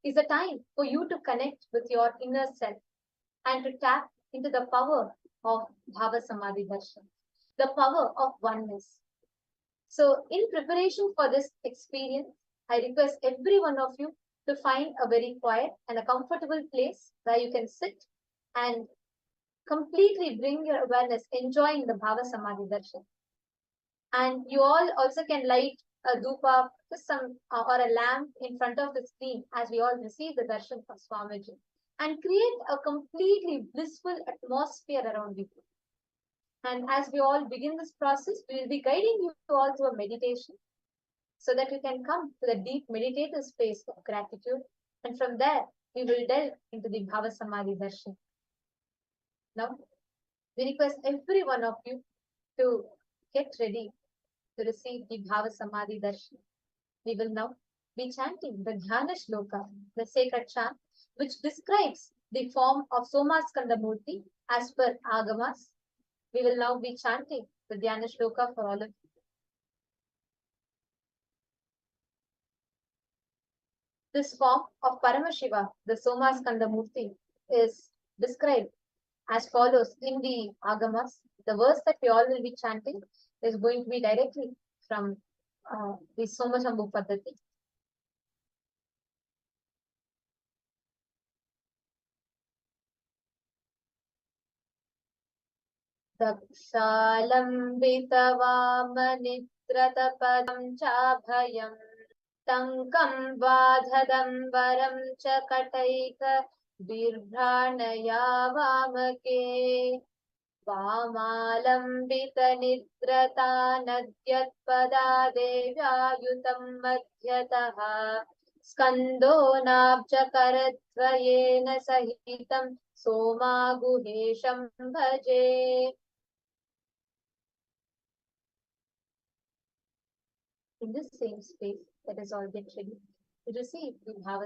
is a time for you to connect with your inner self and to tap into the power of Bhava Samadhi Darshan, the power of oneness. So in preparation for this experience, I request every one of you to find a very quiet and a comfortable place where you can sit and completely bring your awareness, enjoying the Bhava Samadhi Darshan. And you all also can light a dhupa, or a lamp in front of the screen as we all receive the darshan of Swamiji, and create a completely blissful atmosphere around you. And as we all begin this process, we will be guiding you all to a meditation so that you can come to the deep meditative space of gratitude. And from there, we will delve into the Bhava Samadhi Darshan. Now, we request every one of you to get ready to receive the Bhava Samadhi Darshan. We will now be chanting the Dhyana Shloka, the sacred chant, which describes the form of Somaskandhar Murthy as per Agamas. We will now be chanting the Dhyana Shloka for all of you. This form of Paramashiva, the Somaskandhar Murthy, is described as follows in the Agamas. The verse that we all will be chanting is going to be directly from the Somaskandhar Paddhati. दक्षालम्बितवामनिद्रतपदं चाभयम् टङ्कं बाधदम्बरं च कटैक बिभ्राणया वामके वामालम्बितनिद्रता नद्यत्पदा देव्यायुतं मध्यतः स्कन्दो नाब्जकरद्वयेन सहितं सोमागुहेशं भजे. In this same space, let us all get ready to receive the Bhava.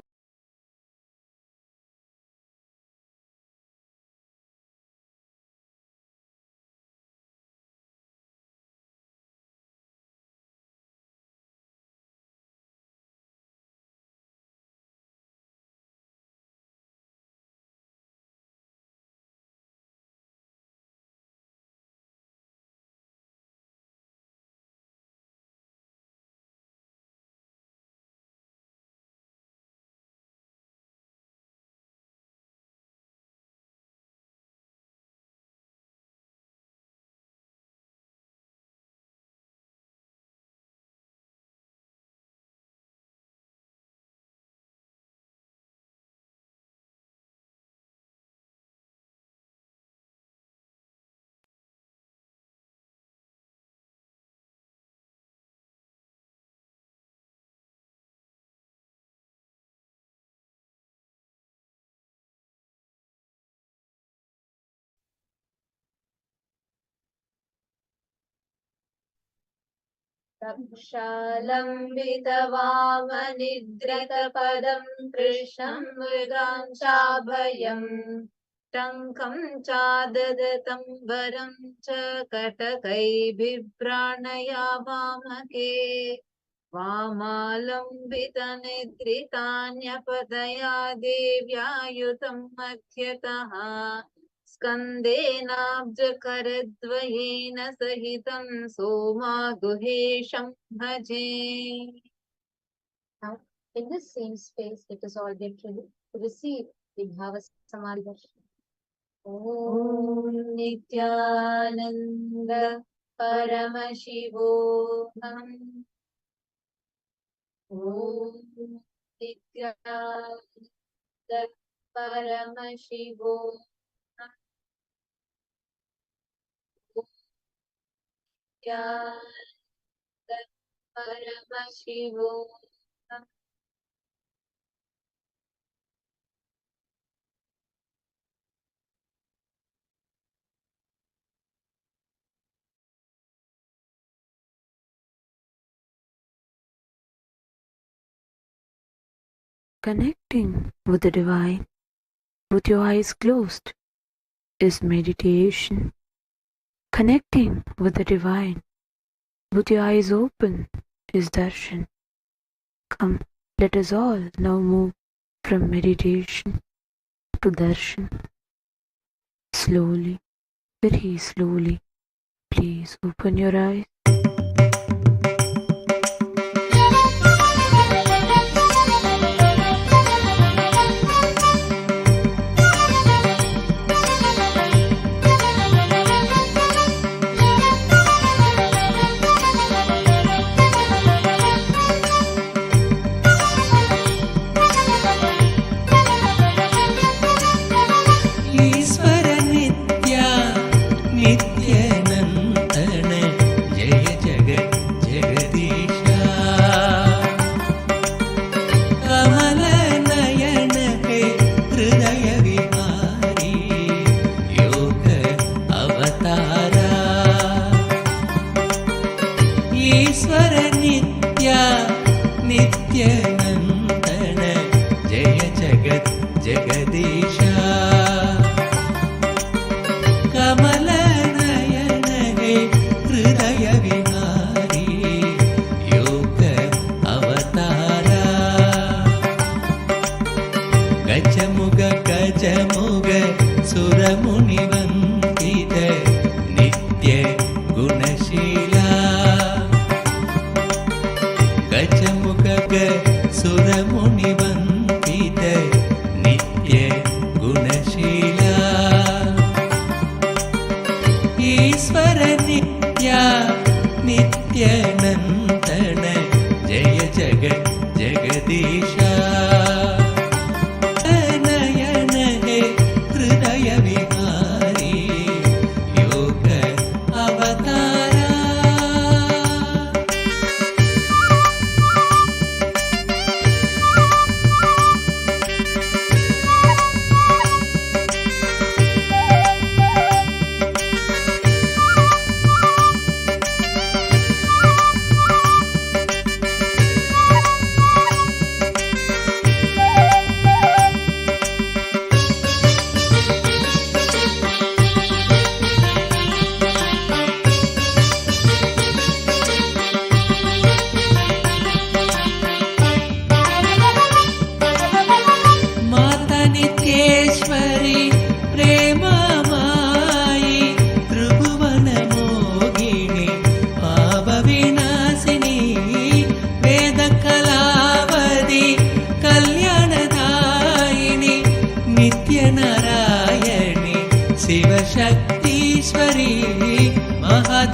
रक्षालम्बितवामनिद्रितपदं कृष्णं मृगाञ्चाभयम् टङ्कं चाददतम्बरं च कटकैर्बिभ्राणया वामके वामालम्बितनिद्रितान्यपदया देव्यायुतं मध्यतः स्कन्देनाब्जकरद्वयेन सहितं सोमागुहेशं भजे. Now, in this same space, let us all get ready to receive the Bhava Samadhi Darshan. Om Nithyananda Paramashivam. Om Nithyananda Paramashivam. Paramashivam. Connecting with the divine with your eyes closed is meditation. Connecting with the divine with your eyes open is darshan. Come, let us all now move from meditation to darshan. Slowly, very slowly, please open your eyes.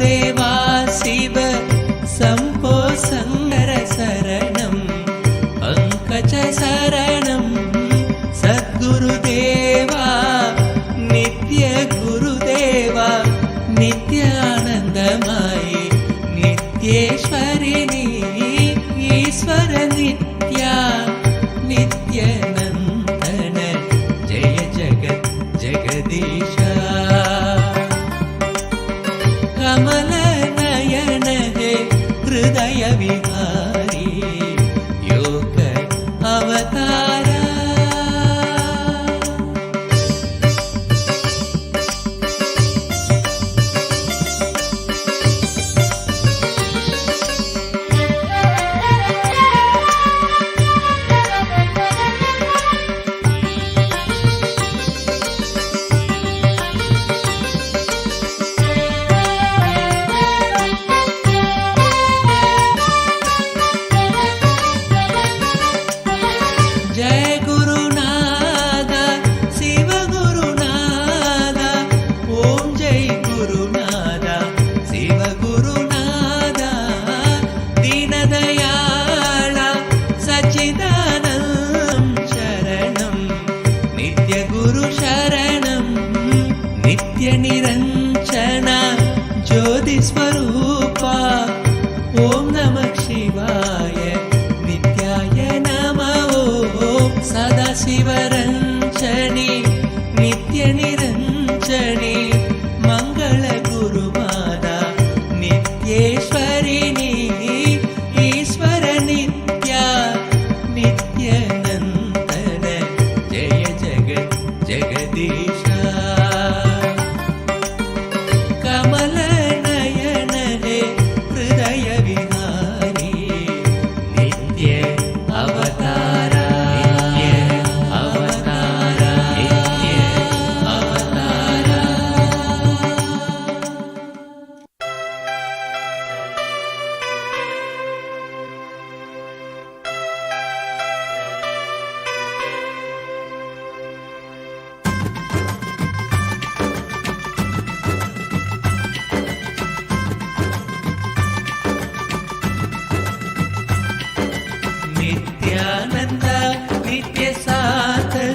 தேவா சிவ சம்போ சங்கர சரணம் பங்கஜ சரணம் சத்குருதேவா நித்ய குருதேவா நித்யானந்தமாயி நித்யேஸ்வரிணி ஈஸ்வர நித்யா நித்யநந்தன ஜெய ஜகத் ஜெகதீஷா கமல நயன ஹே ஹிருதய விஹாரி யோக அவதாரா निरंजना ज्योति स्वरूपा ओम नमः शिवाय नित्याय नमः ओम सदा शिवरंजनी नित्य निरंजनी मंगल गुरुमाता नित्येश्वरिणी ईश्वर नित्या नित्यानंदन जय जगत जगदीश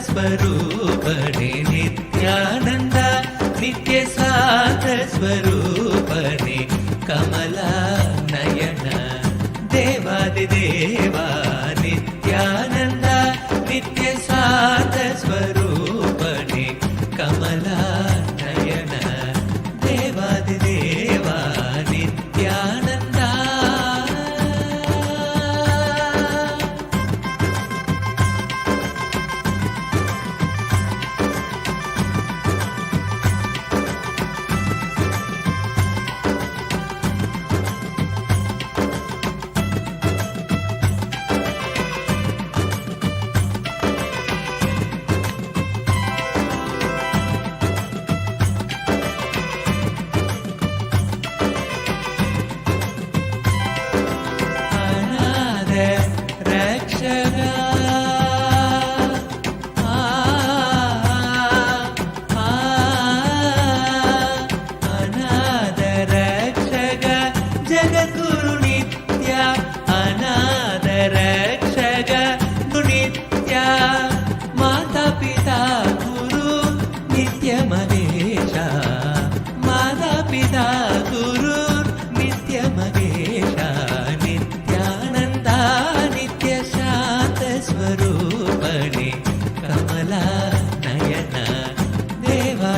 स्वरूपणे नित्यानंद नित्य साथ स्वरूपणे कमला नयन देवादिदेवा नित्यानंद नित्य साथ स्वरूपणे कमला नयन देवादिदेवा नित्यानंद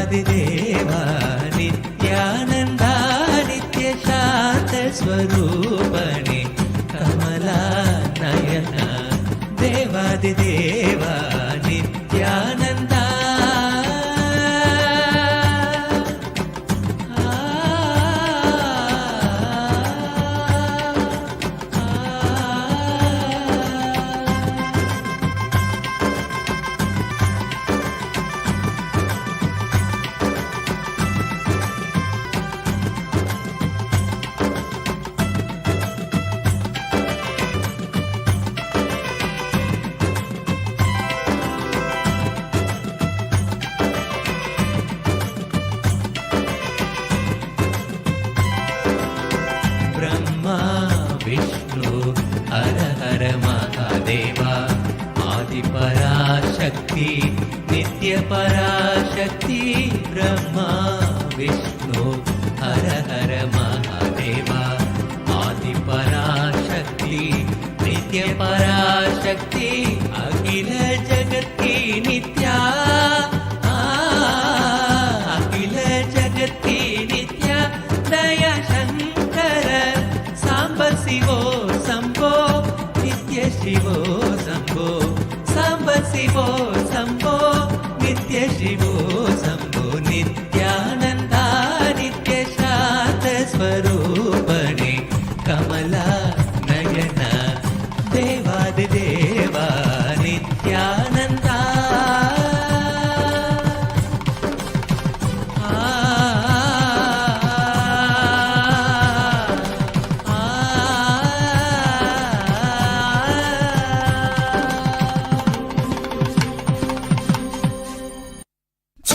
देवा नित्यानंदा नित्य शांत स्वरूपणे कमला नयना देवादिदेवा नित्यानंदा ब्रह्मा विष्णु हर हर महादेवा आदिपराशक्ति नित्यपराशक्ति ब्रह्मा विष्णु हर हर महादेवा आदिपराशक्ति नित्यपराशक्ति अखिल जगत की नित्या अखिल जगत की नित्या दया शंकर सांब शिवो शंभो नित्य शिवो शंभो सांब शिवो शंभो नित्य शिवो शंभो नित्यानंदा नित्य शांत स्वरूपणे कमला नयन देवादिदेवा नित्यानंदा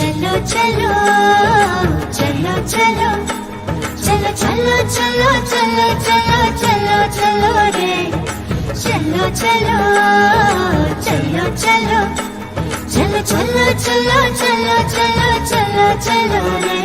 चलो चलो चलो चलो चलो चलो चलो चलो चलो चलो चलो रे चलो चलो चलो चलो चलो चलो चलो चलो चलो चलो चलो रे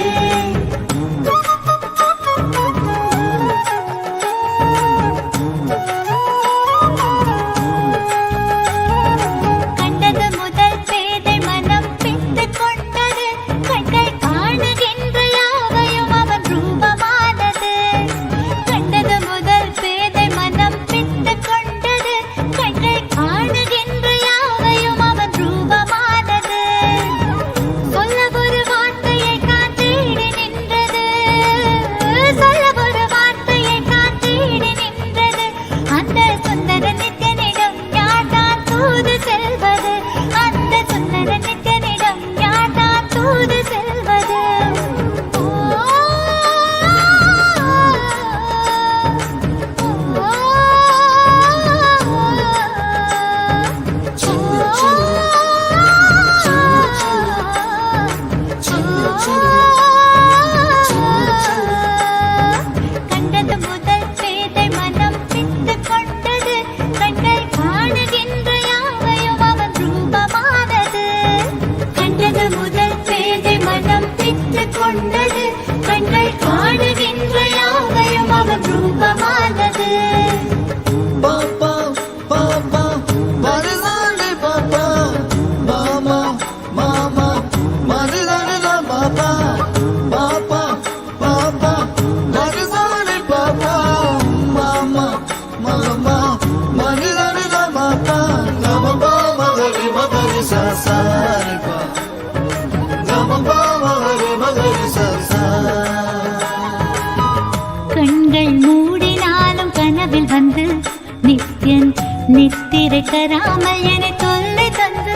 நித்திரைக்கராமல் என தொல்லை தந்து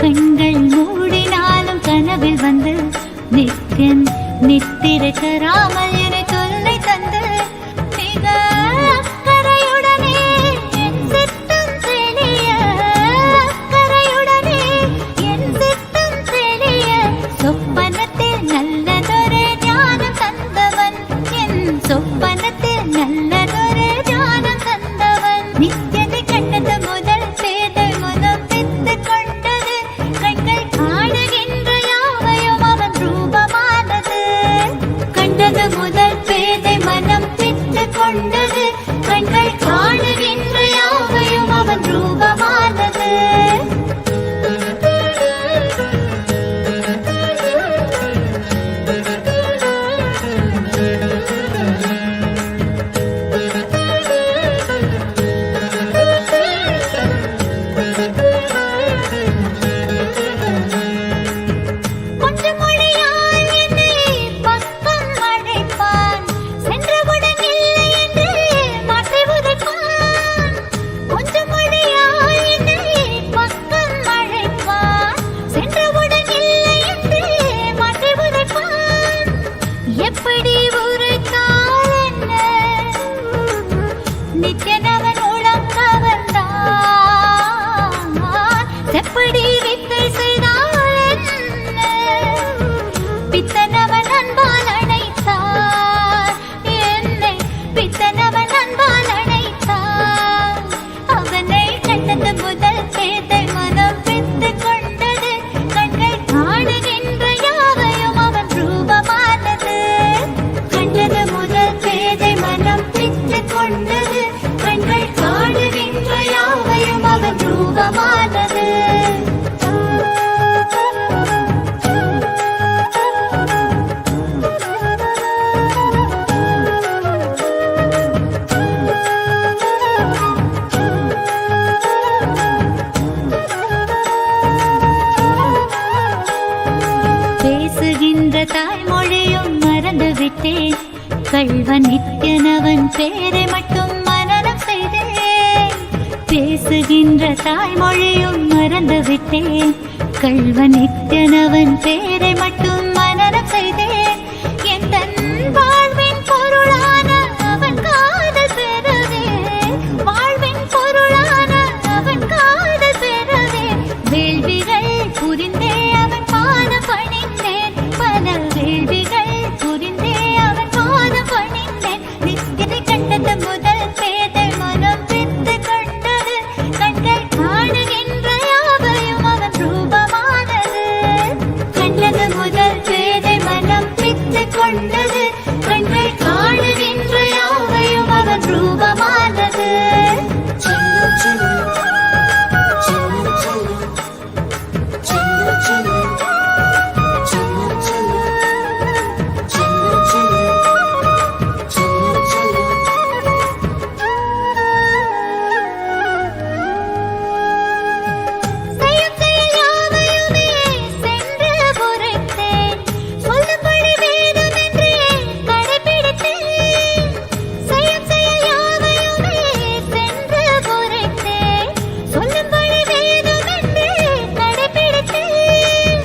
கண்கள் மூடினாலும் கனவில் வந்து நித்தியன் நித்திரைக்கராமல் என தொல்லை தந்து மிக அக்கறையுடனே என் சித்தம் தெளிய அக்கறையுடனே என் சித்தம் தெளிய சொப்பனத்தில் நல்லதொரு ஞானம் தந்தவன் என் சொப்பனத்தில் நல்லதொரு ஞானம் தந்தவன் நித்தியத்தை கண்டது முதல் பேதை முதல் பித்து கொண்டது கண்கள் காணுகின்ற யாவையும் அவன் ரூபமானது கண்டது முதல் பேதை மனம் பித்து கொண்டது கண்கள் காணுகின்ற யாவையும் அவன் ரூபமானது கள்வன் நித்யனவன் பேரை மட்டும் மனனம் செய்தேன். பேசுகின்ற தாய்மொழியும் மறந்து விட்டேன். கள்வன் நித்யனவன் பேரை மட்டும் மனனம் செய்தேன். என் தன் வாழ்வின் பொருளான அவன் காதல் பெறவே, வாழ்வின் பொருளான அவன் காதல் பெறவே, வேள்விகள் புரிந்தே அவன் பாதம் பணிந்தேன். பல வேள்விகள் புரிந்தே அவன் பாதம் பணிந்தேன். நித்தியனை கண்டது முதல் பேதை மனம் பித்து கொண்டது. கண்கள் காணுகின்ற யாவையும் அவன் ரூபமானது. கண்டது முதல் பேதை மனம் பித்து கொண்டது. கண்கள் காணுகின்ற யாவையும் அவன் ரூபமானது. செய்யும் செயல் யாவையுமே சென்று உரைத்தேன். சொல்லும்படி வேதமென்றே கடைப்பிடித்தேன். செய்யும் செயல் யாவையுமே சென்று உரைத்தேன். சொல்லும்படி வேதமென்றே கடைப்பிடித்தேன்.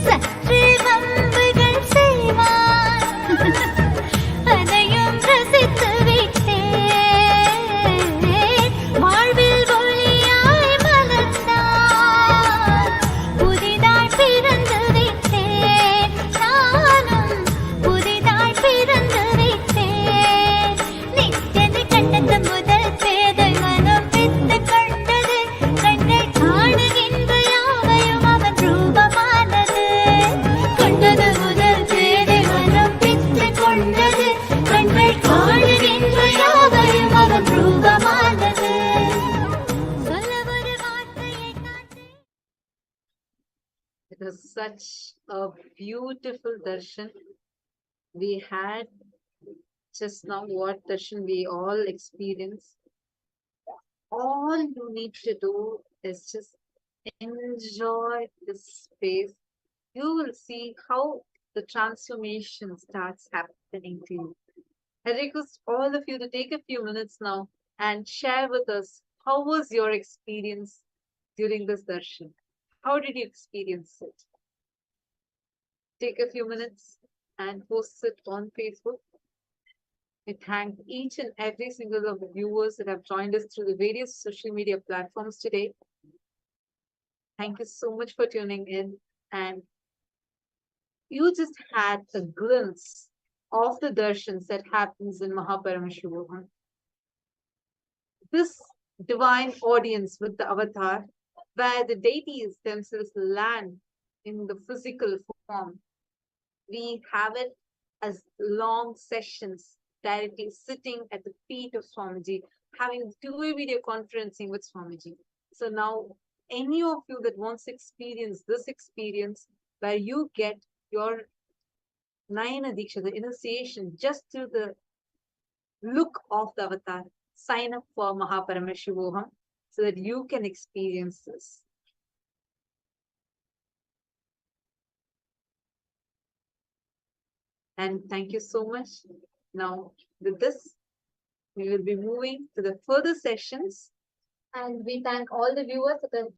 சற்று வம்புகள் செய்வான், அதையும் ரசித்து விட்டேன். வாழ்வில் ஒளியாய் மலர்ந்தான், புதிதாய் பிறந்து விட்டேன். நானும் புதிதாய் பிறந்து விட்டேன். நித்தியனை கண்டது முதல் பேதை மனம் பித்து கொண்டது. கண்கள் காணுகின்ற யாவையும் அவன் ரூபமானது. கண்டது முதல் பேதை மனம் பித்து கொண்டது. கண்கள் காணுகின்ற யாவையும் அவன் ரூபமானது. சொல்ல ஒரு வார்த்தையை காட்டேன். It was such a beautiful darshan. We had just now what darshan we all experienced. All you need to do is just enjoy this space. You will see how the transformation starts happening to you. I request all of you to take a few minutes now and share with us how was your experience during this darshan. How did you experience it? Take a few minutes and post it on Facebook. We thank each and every single of the viewers that have joined us through the various social media platforms today. Thank you so much for tuning in. And you just had a glimpse of the darshans that happens in Paramashivam. This divine audience with the avatar, where the deities themselves land in the physical form. We have it as long sessions directly sitting at the feet of Swamiji, having two-way video conferencing with Swamiji. So now any of you that wants to experience this experience where you get your Nayana Diksha, the initiation, just through the look of the avatar, sign up for Paramashivam so that you can experience this. And thank you so much. Now, with this, we will be moving to the further sessions. And we thank all the viewers that have